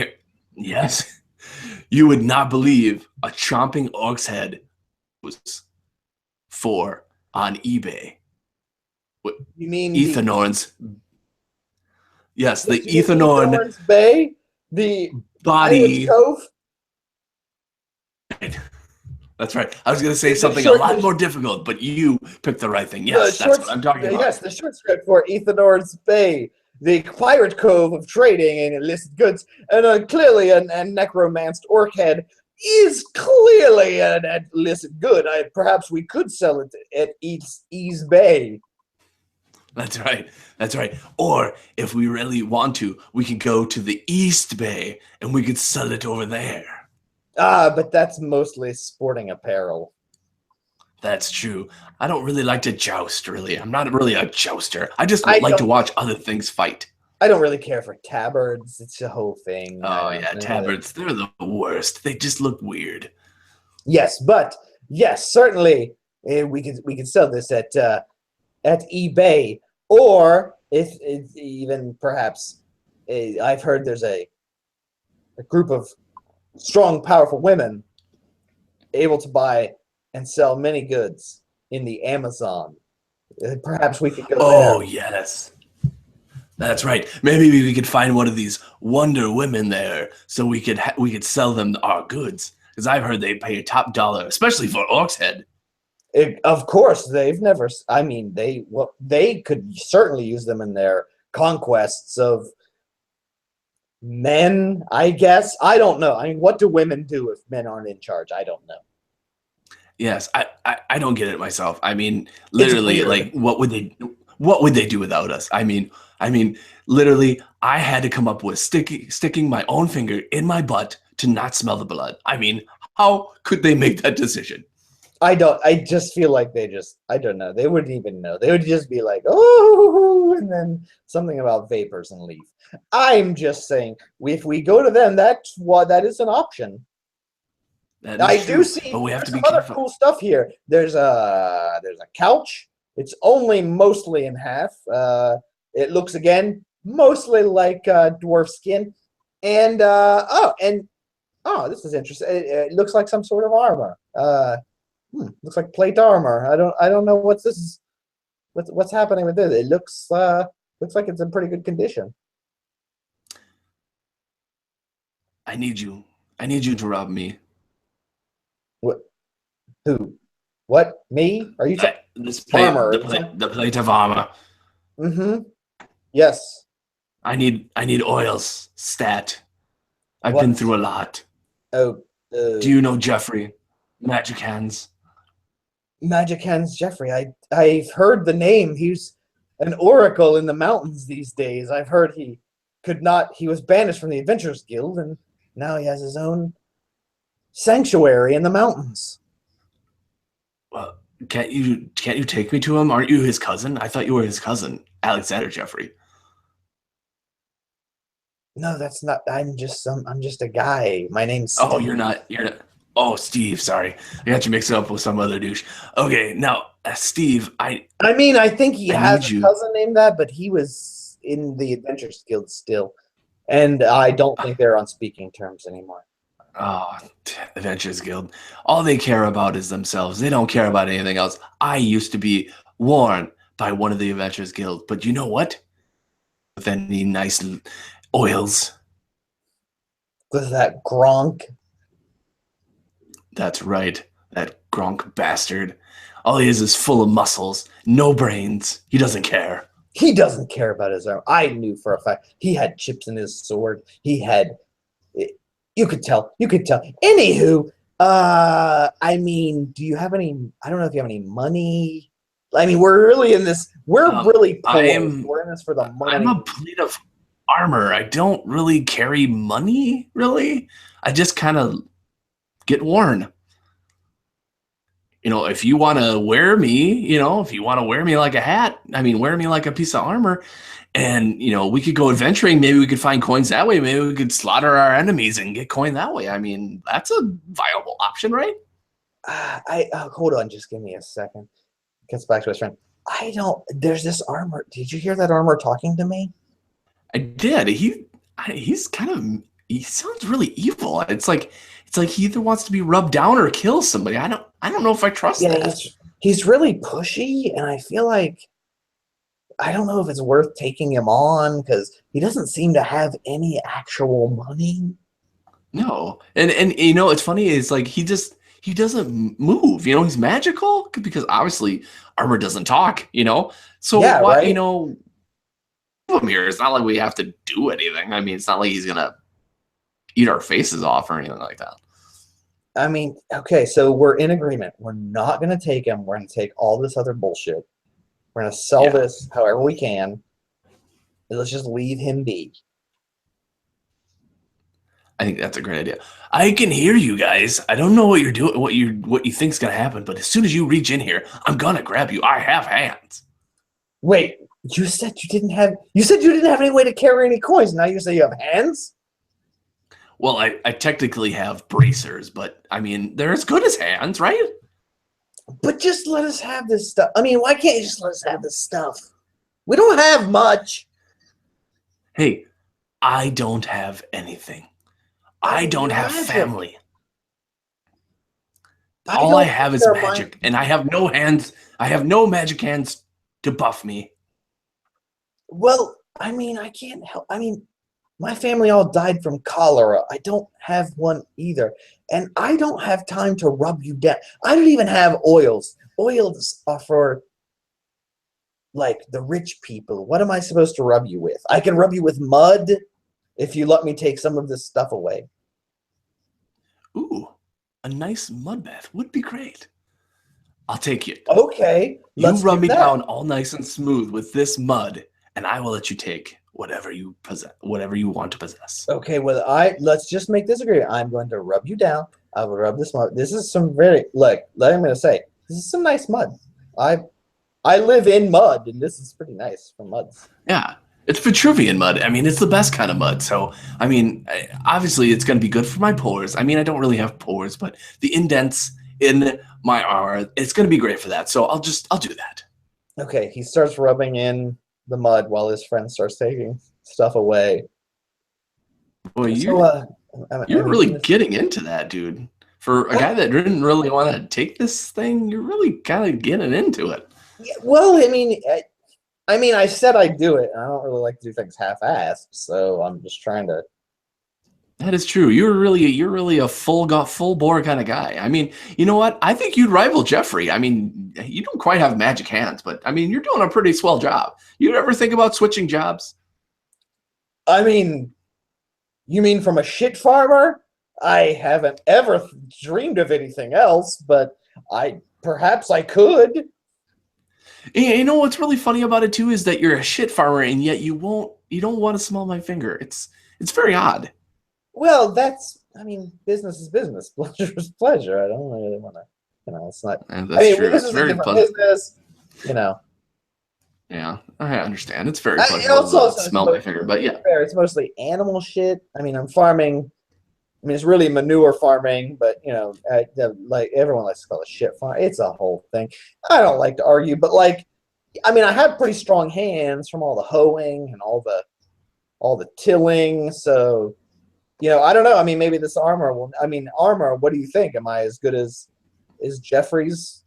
yes. You would not believe a chomping orc's head was for on eBay. You mean Ethanorn's? Yes, the Ethanorn Bay, the body. Cove. That's right. I was going to say something a lot more difficult, but you picked the right thing. Yes, that's what I'm talking about. Yes, the short script for Ethanor's Bay, the pirate cove of trading and illicit goods, and clearly a necromanced orc head is clearly an illicit good. Perhaps we could sell it at East Bay. That's right. That's right. Or if we really want to, we could go to the East Bay and we could sell it over there. But that's mostly sporting apparel. That's true. I don't really like to joust, really. I'm not really a jouster. I just like to watch other things fight. I don't really care for tabards. It's a whole thing. Oh, yeah, tabards. They're the worst. They just look weird. Yes, but yes, certainly we could sell this at eBay, or if even perhaps I've heard there's a group of strong, powerful women able to buy and sell many goods in the Amazon. Perhaps we could go there. Oh, yes. That's right. Maybe we could find one of these Wonder Women there so we could sell them our goods. Because I've heard they pay top dollar, especially for Orc's head. Of course, they've never. I mean, they could certainly use them in their conquests of men, I guess. I don't know. I mean, what do women do if men aren't in charge? I don't know. Yes, I don't get it myself. I mean, literally, like, what would they do without us? I mean, literally, I had to come up with sticking my own finger in my butt to not smell the blood. I mean, how could they make that decision? I just feel like I don't know. They wouldn't even know. They would just be like, oh, and then something about vapors and leave. I'm just saying, if we go to them, that is an option. I do see. But we have to be some other careful. cool stuff here. There's a couch. It's only mostly in half. It looks again mostly like dwarf skin, and this is interesting. It looks like some sort of armor. Looks like plate armor. I don't know what's happening with this. It looks like it's in pretty good condition. I need you to rob me. What? Who? What? Me? Are you this plate, armor? The plate of armor. Mm-hmm. Yes. I need oils stat. I've been through a lot. Oh. Do you know Jeffrey? Magic Hands. Magic Hands Jeffrey. I've heard the name. He's an oracle in the mountains these days. I've heard he was banished from the Adventurers Guild, and now he has his own sanctuary in the mountains. Well, can't you take me to him? Aren't you his cousin? I thought you were his cousin. Alexander Jeffrey. No, that's not. I'm just a guy. My name's Oh, Steve. you're not. Oh, Steve. Sorry, I got you mixed up with some other douche. Okay, now, Steve, I mean, I think he I has need a you. cousin named that, but he was in the Adventures Guild still, and I don't think they're on speaking terms anymore. Oh, Adventures Guild. All they care about is themselves. They don't care about anything else. I used to be worn by one of the Adventures Guild, but you know what? With any nice oils. Was that Gronk? That's right. That Gronk bastard. All he is full of muscles, no brains. He doesn't care. He doesn't care about his arm. I knew for a fact he had chips in his sword. He had. You could tell. You could tell. Anywho, I mean, do you have any? I don't know if you have any money. I mean, we're really in this. We're really poor. We're in this for the money. I'm a plate of armor. I don't really carry money, really. I just kind of get worn. If you want to wear me, if you want to wear me like a hat, wear me like a piece of armor, and, we could go adventuring. Maybe we could find coins that way. Maybe we could slaughter our enemies and get coin that way. That's a viable option, right? Hold on. Just give me a second. Gets back to his friend. There's this armor. Did you hear that armor talking to me? I did. He's kind of, he sounds really evil. It's like he either wants to be rubbed down or kill somebody. I don't know if I trust that. He's really pushy, and I feel like I don't know if it's worth taking him on because he doesn't seem to have any actual money. No, and it's funny. It's like he doesn't move. He's magical because obviously armor doesn't talk. So yeah, what? Right? Him here. It's not like we have to do anything. It's not like he's gonna eat our faces off or anything like that. Okay, so we're in agreement. We're not going to take him. We're going to take all this other bullshit. We're going to sell this however we can. And let's just leave him be. I think that's a great idea. I can hear you guys. I don't know what you're doing, what you think's going to happen, but as soon as you reach in here, I'm going to grab you. I have hands. Wait, you said you didn't have any way to carry any coins. Now you say you have hands? Well, I technically have bracers, but they're as good as hands, right? But just let us have this stuff. Why can't you just let us have this stuff? We don't have much. Hey, I don't have anything. I don't have family. All I have is magic, and I have no hands. I have no magic hands to buff me. Well, I can't help. My family all died from cholera. I don't have one either. And I don't have time to rub you down. I don't even have oils. Oils are for, like, the rich people. What am I supposed to rub you with? I can rub you with mud if you let me take some of this stuff away. Ooh, a nice mud bath would be great. I'll take it. Okay. You rub me down all nice and smooth with this mud, and I will let you take whatever you possess, whatever you want to possess. Okay, well, let's just make this agreement. I'm going to rub you down. I will rub this mud. This is some I'm going to say, this is some nice mud. I live in mud, and this is pretty nice for muds. Yeah, it's Vitruvian mud. It's the best kind of mud. So, obviously, it's going to be good for my pores. I don't really have pores, but the indents in my armor, it's going to be great for that. So I'll do that. Okay, he starts rubbing in the mud while his friend starts taking stuff away. Boy, you're really getting into that, dude. For a guy that didn't really want to take this thing, you're really kind of getting into it. Yeah, well, I said I'd do it. I don't really like to do things half-assed, so I'm just trying to. That is true. You're really a full bore kind of guy. You know what? I think you'd rival Jeffrey. You don't quite have magic hands, but you're doing a pretty swell job. You ever think about switching jobs? You mean from a shit farmer? I haven't ever dreamed of anything else, but perhaps I could. You know what's really funny about it too is that you're a shit farmer, and yet you don't want to smell my finger. It's very odd. Well, business is business. Pleasure is pleasure. I don't really want to, it's not. That's true. This is a different business, Yeah, I understand. It's very I, pleasurable to it's smell my finger, mostly, but to be yeah. fair, it's mostly animal shit. I mean, I'm farming. I mean, it's really manure farming, but like everyone likes to call it shit farm. It's a whole thing. I don't like to argue, but like, I mean, I have pretty strong hands from all the hoeing and all the tilling. So, I don't know. I mean, maybe this armor will. I mean, armor. What do you think? Am I as good as is Jeffrey's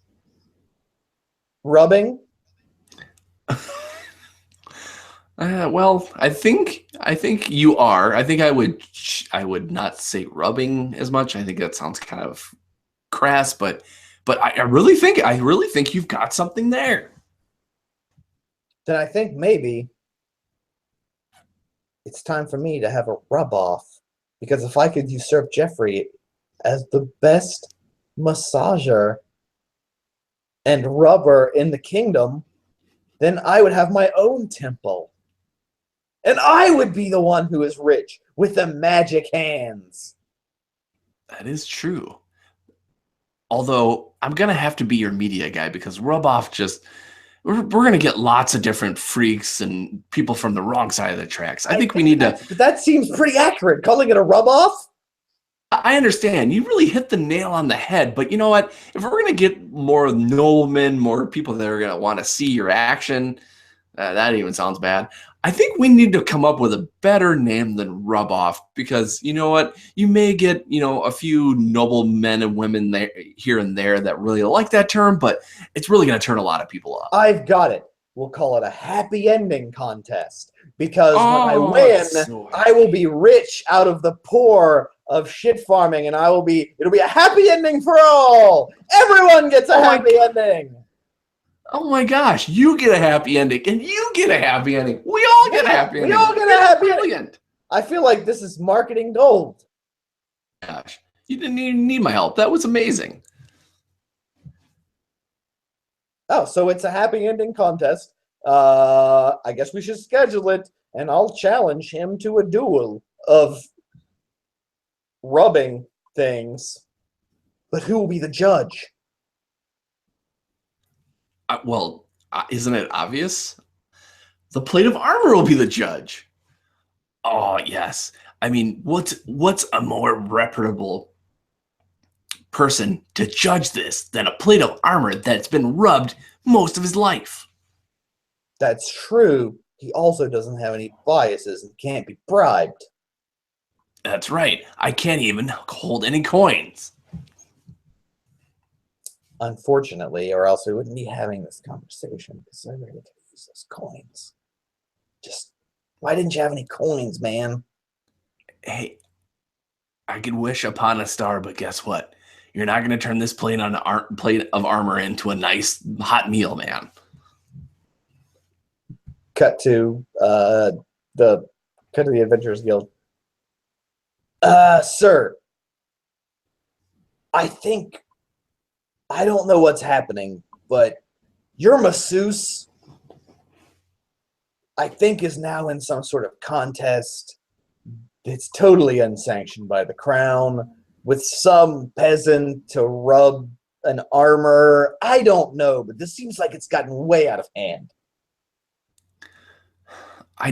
rubbing? Well, I think you are. I think I would not say rubbing as much. I think that sounds kind of crass, but I really think you've got something there. Then I think maybe it's time for me to have a rub off. Because if I could usurp Jeffrey as the best massager and rubber in the kingdom, then I would have my own temple. And I would be the one who is rich with the magic hands. That is true. Although I'm gonna have to be your media guy because rub off just we're gonna get lots of different freaks and people from the wrong side of the tracks. I think we need to. But that seems pretty accurate. Calling it a rub off? I understand. You really hit the nail on the head, but you know what? If we're going to get more noblemen, more people that are going to want to see your action, that even sounds bad. I think we need to come up with a better name than Rub Off because you know what? You may get, a few noble men and women there, here and there that really like that term, but it's really going to turn a lot of people off. I've got it. We'll call it a happy ending contest because when I win, so I will be rich out of the poor of shit farming, and it'll be a happy ending for all. Everyone gets a happy ending. Oh my gosh, you get a happy ending, and you get a happy ending. We all get a happy ending. We all get a happy ending. ending. I feel like this is marketing gold. Gosh, you didn't even need my help. That was amazing. Oh, so it's a happy ending contest. I guess we should schedule it, and I'll challenge him to a duel of rubbing things. But who will be the judge? Isn't it obvious? The plate of armor will be the judge. Oh, yes. I mean, what's a more reputable person to judge this than a plate of armor that's been rubbed most of his life? That's true. He also doesn't have any biases and can't be bribed. That's right. I can't even hold any coins. Unfortunately, or else we wouldn't be having this conversation because I really could use those coins. Just, why didn't you have any coins, man? Hey, I could wish upon a star, but guess what? You're not going to turn this plate of armor into a nice hot meal, man. Cut to the Adventurers Guild. Sir, I don't know what's happening, but your masseuse, I think, is now in some sort of contest. It's totally unsanctioned by the crown with some peasant to rub an armor. I don't know, but this seems like it's gotten way out of hand. To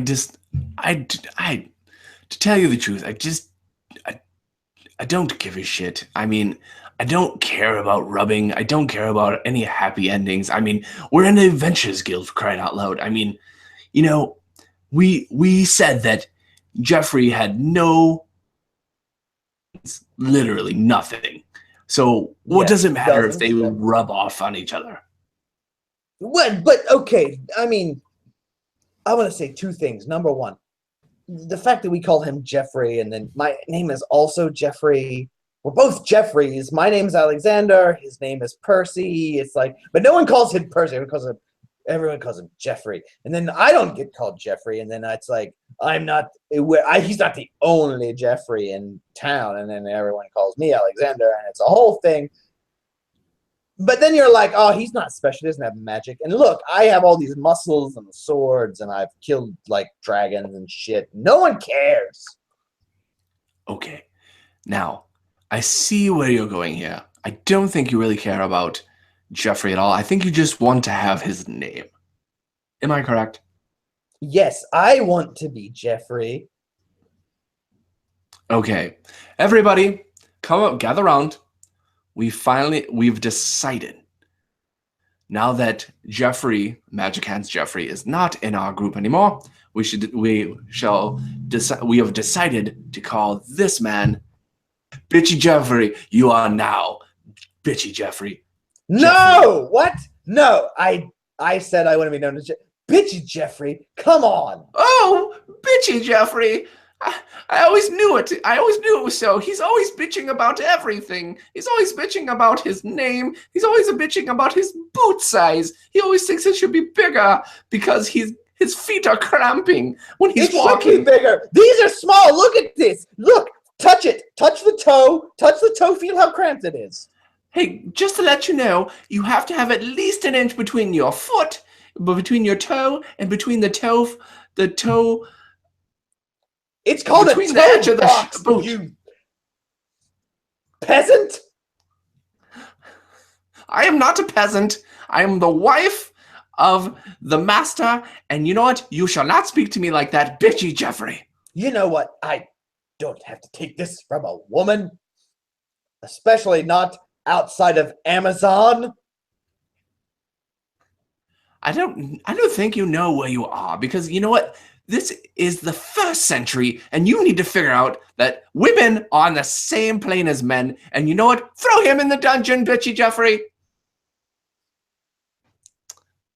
tell you the truth, I don't give a shit. I mean, I don't care about rubbing. I don't care about any happy endings. I mean, we're in the Adventures Guild, for crying out loud. I mean, we said that Jeffrey had literally nothing. So what does it matter if they rub off on each other? What? But okay, I mean, I want to say two things. Number one, the fact that we call him Jeffrey, and then my name is also Jeffrey. We're both Jeffreys. My name's Alexander. His name is Percy. It's like, but no one calls him Percy. Everyone calls him Jeffrey. And then I don't get called Jeffrey. And then it's like, he's not the only Jeffrey in town. And then everyone calls me Alexander, and it's a whole thing. But then you're like, oh, he's not special. He doesn't have magic. And look, I have all these muscles and swords, and I've killed like dragons and shit. No one cares. Okay. Now, I see where you're going here. I don't think you really care about Jeffrey at all. I think you just want to have his name. Am I correct? Yes, I want to be Jeffrey. Okay. Everybody, come up, gather around. We've decided. Now that Jeffrey, Magic Hands Jeffrey, is not in our group anymore, we have decided to call this man Bitchy Jeffrey. You are now Bitchy Jeffrey. No! Jeffrey. What? No, I said I want to be known as Bitchy Jeffrey. Come on. Oh, Bitchy Jeffrey. I always knew it. I always knew it was so. He's always bitching about everything. He's always bitching about his name. He's always bitching about his boot size. He always thinks it should be bigger because his feet are cramping when he's walking. It should be bigger. These are small. Look at this. Look. Touch it. Touch the toe. Touch the toe. Feel how cramped it is. Hey, just to let you know, you have to have at least an inch between your foot, between your toe, and between the toe. It's called a toe edge of the box, boot. you peasant. I am not a peasant. I am the wife of the master, and you know what? You shall not speak to me like that, Bitchy Jeffrey. You know what? I don't have to take this from a woman, especially not outside of Amazon. I don't think you know where you are, because you know what? This is the 1st century, and you need to figure out that women are on the same plane as men, and you know what? Throw him in the dungeon, Bitchy Jeffrey.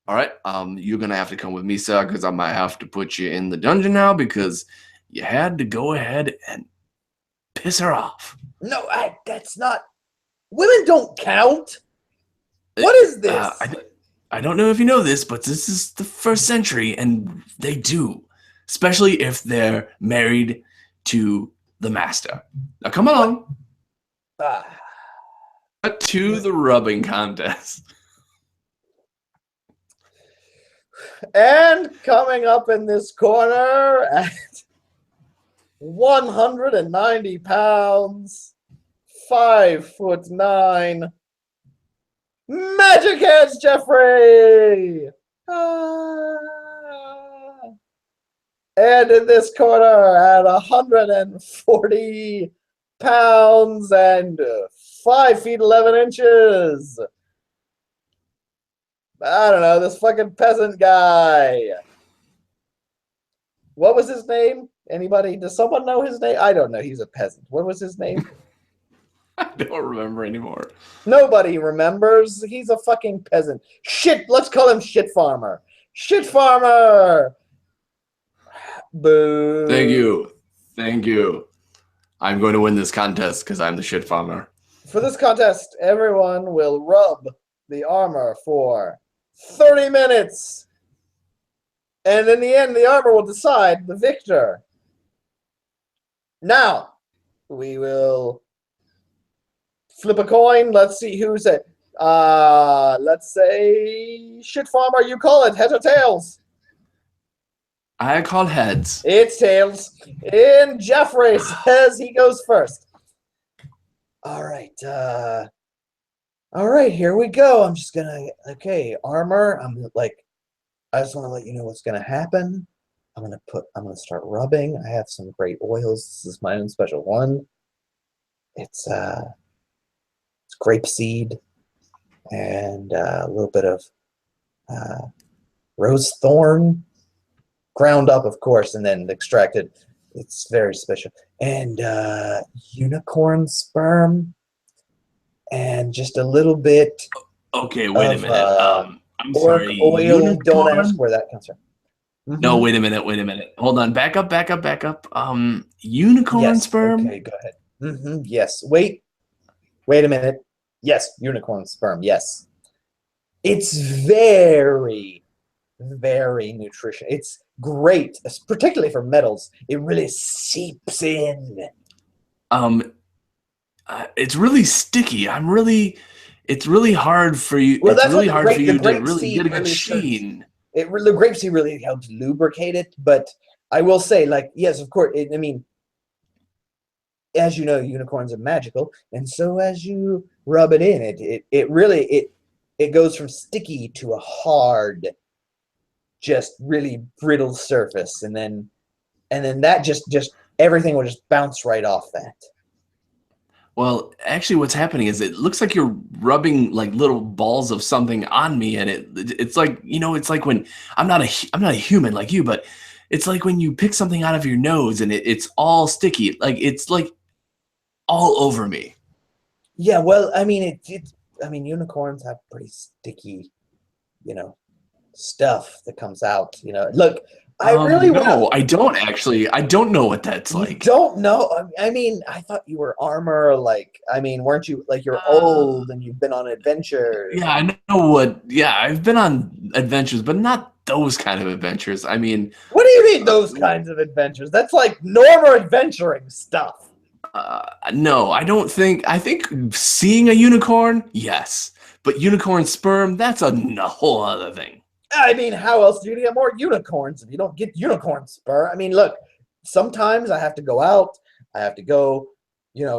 All right, you're gonna have to come with me, sir, because I might have to put you in the dungeon now because you had to go ahead and piss her off. No, that's not. Women don't count. What is this? I don't know if you know this, but this is the 1st century, and they do, especially if they're married to the master. Now, come along. To the rubbing contest. And coming up in this corner at 190 pounds, 5'9", Magic Hands Jeffrey! And in this corner at 140 pounds and 5 feet 11 inches. I don't know, this fucking peasant guy. What was his name? Anybody? Does someone know his name? I don't know. He's a peasant. What was his name? I don't remember anymore. Nobody remembers. He's a fucking peasant. Shit, let's call him Shit Farmer. Shit Farmer! Boo. Thank you. Thank you. I'm going to win this contest because I'm the Shit Farmer. For this contest, everyone will rub the armor for 30 minutes. And in the end, the armor will decide the victor. Now, we will flip a coin. Let's see who's it. Let's say Shit Farmer, you call it. Heads or tails? I call heads. It's tails. And Jeffrey says he goes first. All right. All right, here we go. I'm just gonna, okay, armor. I just want to let you know what's gonna happen. I'm gonna start rubbing. I have some great oils. This is my own special one. It's grapeseed and a little bit of rose thorn, ground up, of course, and then extracted. It's very special. And unicorn sperm, and just a little bit. Okay, wait a minute. I'm sorry. Oil. Unicorn? Don't ask where that comes from. Mm-hmm. No, wait a minute. Hold on. Back up. Unicorn sperm? Okay, go ahead. Mm-hmm. Yes. Wait a minute. Yes, unicorn sperm. Yes. It's very, very nutritious. It's great, particularly for metals. It really seeps in. It's really sticky. It's really hard for you. Well, it's really hard for you to really get a good sheen. The grapeseed really helps lubricate it, but I will say, like, yes, of course. I mean, as you know, unicorns are magical, and so as you rub it in, it really goes from sticky to a hard just really brittle surface, and then that just everything will just bounce right off that. Well, actually, what's happening is it looks like you're rubbing like little balls of something on me, and it's like, it's like when I'm not a human like you, but it's like when you pick something out of your nose and it's all sticky, like it's like all over me. Yeah, well, I mean, unicorns have pretty sticky, stuff that comes out. Look, I really want. No, I don't actually. I don't know what that's You like. don't know? I mean, I thought you were armor. Like, I mean, weren't you like you're old and you've been on adventures? Yeah, I know what. Yeah, I've been on adventures, but not those kind of adventures. I mean, What do you mean those kinds of adventures? That's like normal adventuring stuff. no, I don't think. I think seeing a unicorn, yes, but unicorn sperm, that's a whole other thing. I mean, how else do you get more unicorns if you don't get unicorn spur? I mean, look, sometimes I have to go out. I have to go,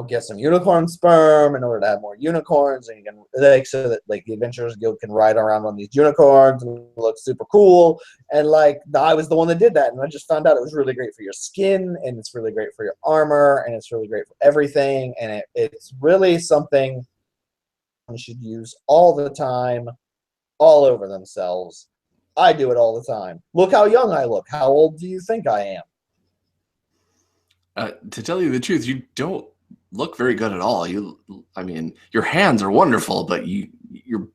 get some unicorn sperm in order to have more unicorns, and you can so that like the Adventurers Guild can ride around on these unicorns and look super cool. And like I was the one that did that, and I just found out it was really great for your skin, and it's really great for your armor, and it's really great for everything, and it's really something you should use all the time, all over themselves. I do it all the time. Look how young I look. How old do you think I am? To tell you the truth, you don't look very good at all. I mean, your hands are wonderful, but your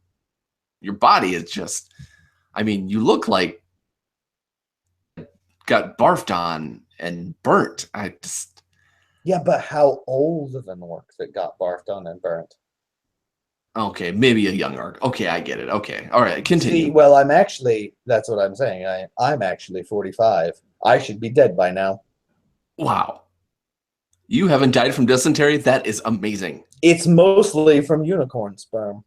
body is just. I mean, you look like got barfed on and burnt. Yeah, but how old of an orc that got barfed on and burnt? Okay, maybe a young orc. Okay, I get it. Okay, all right, continue. See, well, that's what I'm saying. I'm actually 45. I should be dead by now. Wow. You haven't died from dysentery? That is amazing. It's mostly from unicorn sperm.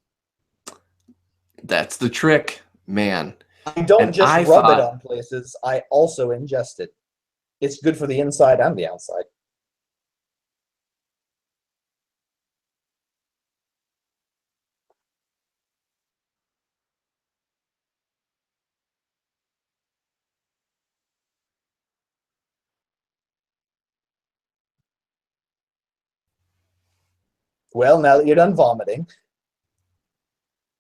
That's the trick, man. I don't rub it on places. I also ingest it. It's good for the inside and the outside. Well, now that you're done vomiting,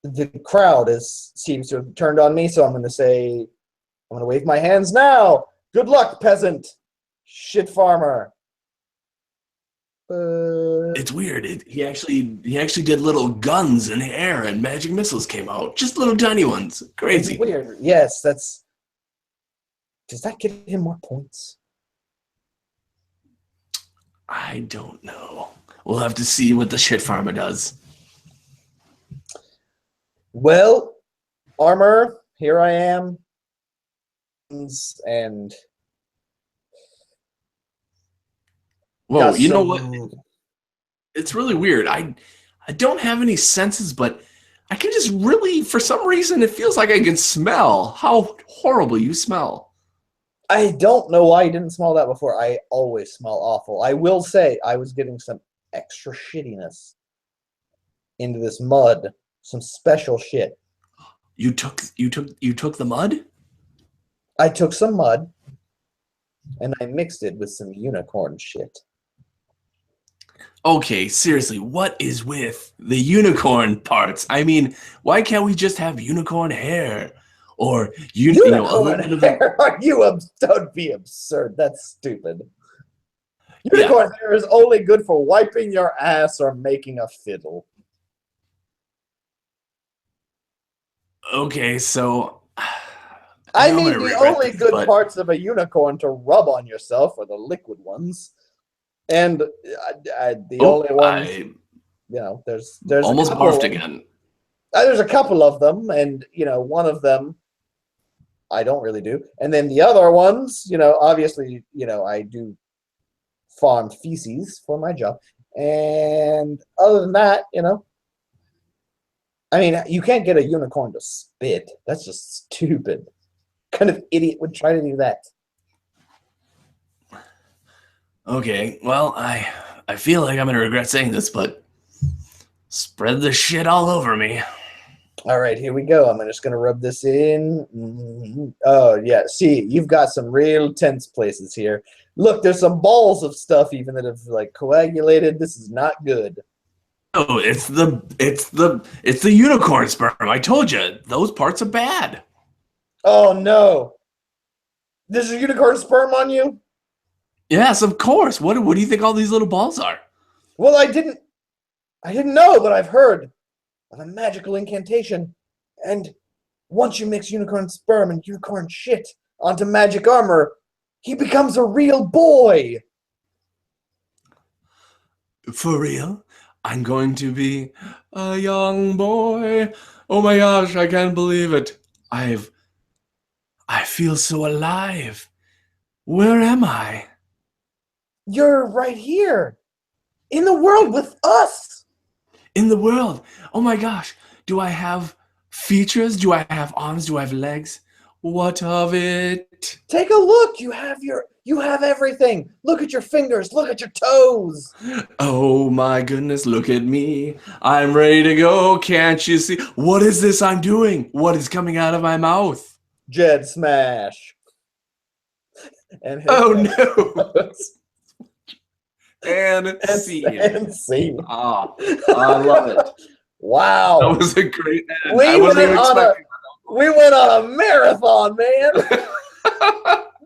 the crowd seems to have turned on me, so I'm going to wave my hands now. Good luck, peasant. Shit farmer. It's weird. He actually did little guns in the air and magic missiles came out. Just little tiny ones. Crazy. It's weird. Yes, does that get him more points? I don't know. We'll have to see what the shit farmer does. Well, armor, here I am. And whoa, you know what? It's really weird. I don't have any senses, but I can just really, for some reason, it feels like I can smell how horrible you smell. I don't know why you didn't smell that before. I always smell awful. I will say I was getting some extra shittiness into this mud. Some special shit. You took the mud? I took some mud and I mixed it with some unicorn shit. Okay, seriously, what is with the unicorn parts? I mean, why can't we just have unicorn hair? Or unicorn hair? Don't be absurd. That's stupid. Unicorn hair is only good for wiping your ass or making a fiddle. Okay, so I mean, the only good parts of a unicorn to rub on yourself are the liquid ones, and the only ones, there's almost barfed again. There's a couple of them, and one of them I don't really do, and then the other ones, obviously, I do farm feces for my job, and other than that, I mean, you can't get a unicorn to spit. That's just stupid. What kind of idiot would try to do that? Okay, well, I feel like I'm going to regret saying this, but spread the shit all over me. All right, here we go. I'm just gonna rub this in. Oh yeah, see, you've got some real tense places here. Look, there's some balls of stuff even that have like coagulated. This is not good. Oh, it's the unicorn sperm. I told you those parts are bad. Oh no, there's a unicorn sperm on you. Yes, of course. What do you think all these little balls are? Well, I didn't know, but I've heard of a magical incantation, and once you mix unicorn sperm and unicorn shit onto magic armor, he becomes a real boy. For real? I'm going to be a young boy. Oh my gosh, I can't believe it. I feel so alive. Where am I? You're right here in the world with us. In the world. Oh my gosh. Do I have features? Do I have arms? Do I have legs? What of it? Take a look. You have everything. Look at your fingers. Look at your toes. Oh my goodness, look at me. I'm ready to go. Can't you see? What is this I'm doing? What is coming out of my mouth? Jed Smash. And Oh no. And scene. And scene. Oh, I love it. Wow. That was a great end. We I wasn't even expecting we went on a marathon, man.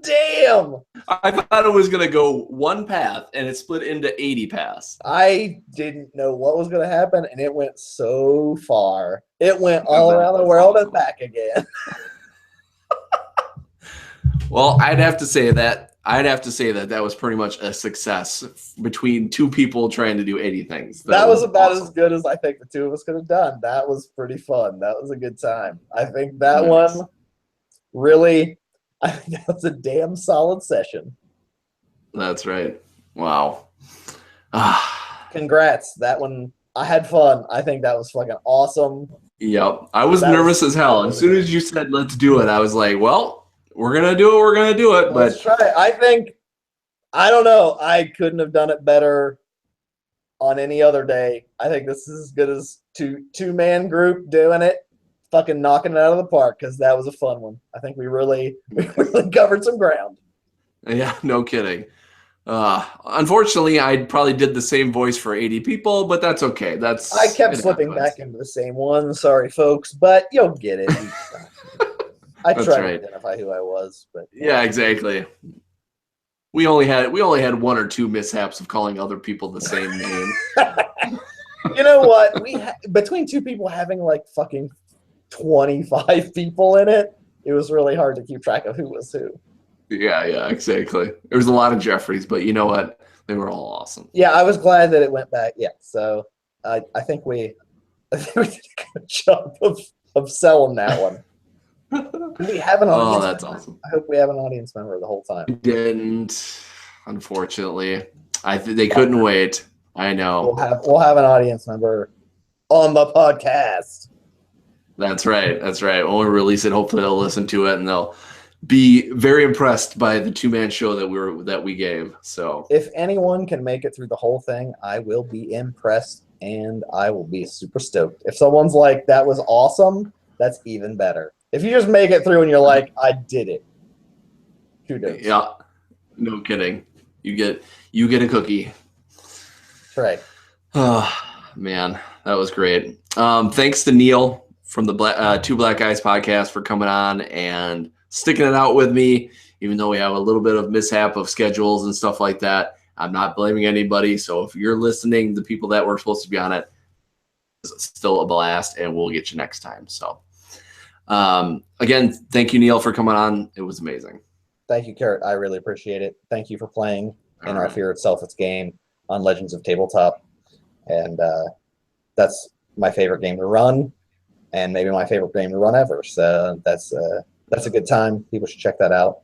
Damn. I thought it was going to go one path, and it split into 80 paths. I didn't know what was going to happen, and it went so far. It went all around the world and back again. Well, I'd have to say that was pretty much a success between two people trying to do 80 things. That was about awesome. as good as I think the two of us could have done. That was pretty fun. That was a good time. I think that one really, I think that was a damn solid session. That's right. Wow. Congrats. That one, I had fun. I think that was fucking awesome. Yep. I was nervous as hell. As soon as you said, let's do it, I was like, well, we're going to do it. We're going to do it. Let's try it. I don't know. I couldn't have done it better on any other day. I think this is as good as two-man group doing it, fucking knocking it out of the park, because that was a fun one. I think we really covered some ground. Yeah, no kidding. Unfortunately, I probably did the same voice for 80 people, but that's okay. I kept slipping back into the same one. Sorry, folks, but you'll get it. I tried to identify who I was, but yeah, exactly. We only had one or two mishaps of calling other people the same name. You know what? Between two people having like fucking 25 people in it, it was really hard to keep track of who was who. Yeah, exactly. There was a lot of Jeffreys, but you know what? They were all awesome. Yeah, I was glad that it went back. Yeah, so I think we did a good job of selling that one. We have an audience. Oh, that's member. awesome. I hope we have an audience member the whole time. We didn't, unfortunately. They couldn't wait. I know. We'll have an audience member on the podcast. That's right. When we release it, hopefully they'll listen to it and they'll be very impressed by the two-man show that we gave. So if anyone can make it through the whole thing, I will be impressed and I will be super stoked. If someone's like, that was awesome, that's even better. If you just make it through and you're like, I did it, kudos. Yeah, no kidding. You get a cookie. That's right. Oh man, that was great. Thanks to Neil from the Two Black Guys podcast for coming on and sticking it out with me, even though we have a little bit of mishap of schedules and stuff like that. I'm not blaming anybody. So if you're listening, the people that were supposed to be on it, it's still a blast, and we'll get you next time. So. Again, thank you, Neil, for coming on. It was amazing. Thank you, Kurt. I really appreciate it. Thank you for playing in our Fear Itself It's game on Legends of Tabletop. And that's my favorite game to run, and maybe my favorite game to run ever. So that's a good time. People should check that out.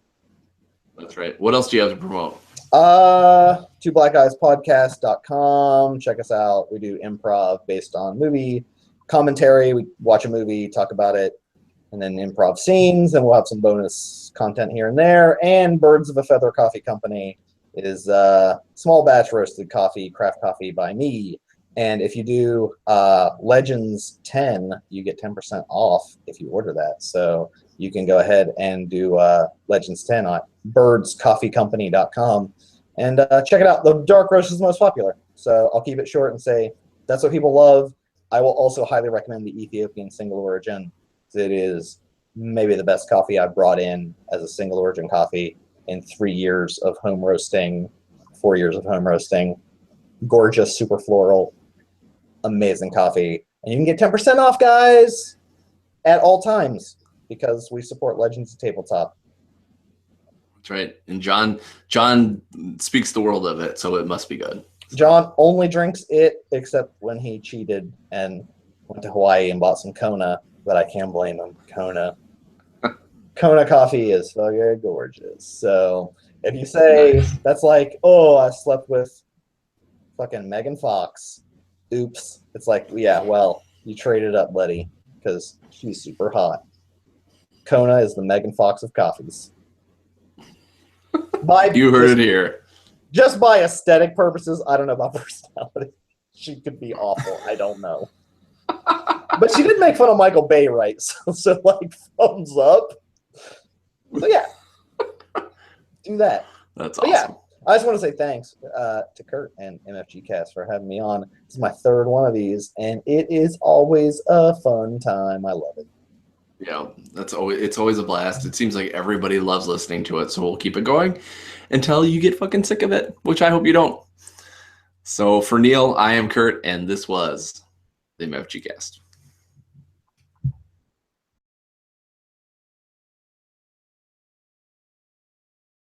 That's right. What else do you have to promote? TwoBlackGuysPodcast.com. Check us out. We do improv based on movie commentary. We watch a movie, talk about it, and then improv scenes, and we'll have some bonus content here and there. And Birds of a Feather Coffee Company is small batch roasted coffee, craft coffee by me, And if you do Legends 10, you get 10% off if you order that. So you can go ahead and do Legends 10 on birdscoffeecompany.com and check it out. The dark roast is the most popular. So I'll keep it short and say that's what people love. I will also highly recommend the Ethiopian single origin. It is maybe the best coffee I've brought in as a single origin coffee in 3 years of home roasting, 4 years of home roasting. Gorgeous, super floral, amazing coffee. And you can get 10% off, guys, at all times because we support Legends of Tabletop. That's right. And John speaks the world of it, so it must be good. John only drinks it except when he cheated and went to Hawaii and bought some Kona, but I can't blame him. Kona coffee is fucking gorgeous. So if you say that's like, oh, I slept with fucking Megan Fox, oops. It's like, yeah, well, you traded up, buddy, because she's super hot. Kona is the Megan Fox of coffees. You heard it here. Just by aesthetic purposes, I don't know about personality. She could be awful. I don't know. But she did make fun of Michael Bay, right? So like, thumbs up. So yeah, do that. That's but awesome. Yeah, I just want to say thanks to Kurt and MFGCast for having me on. This is my third one of these, and it is always a fun time. I love it. Yeah, it's always a blast. It seems like everybody loves listening to it, so we'll keep it going until you get fucking sick of it, which I hope you don't. So for Neil, I am Kurt, and this was the MFGCast.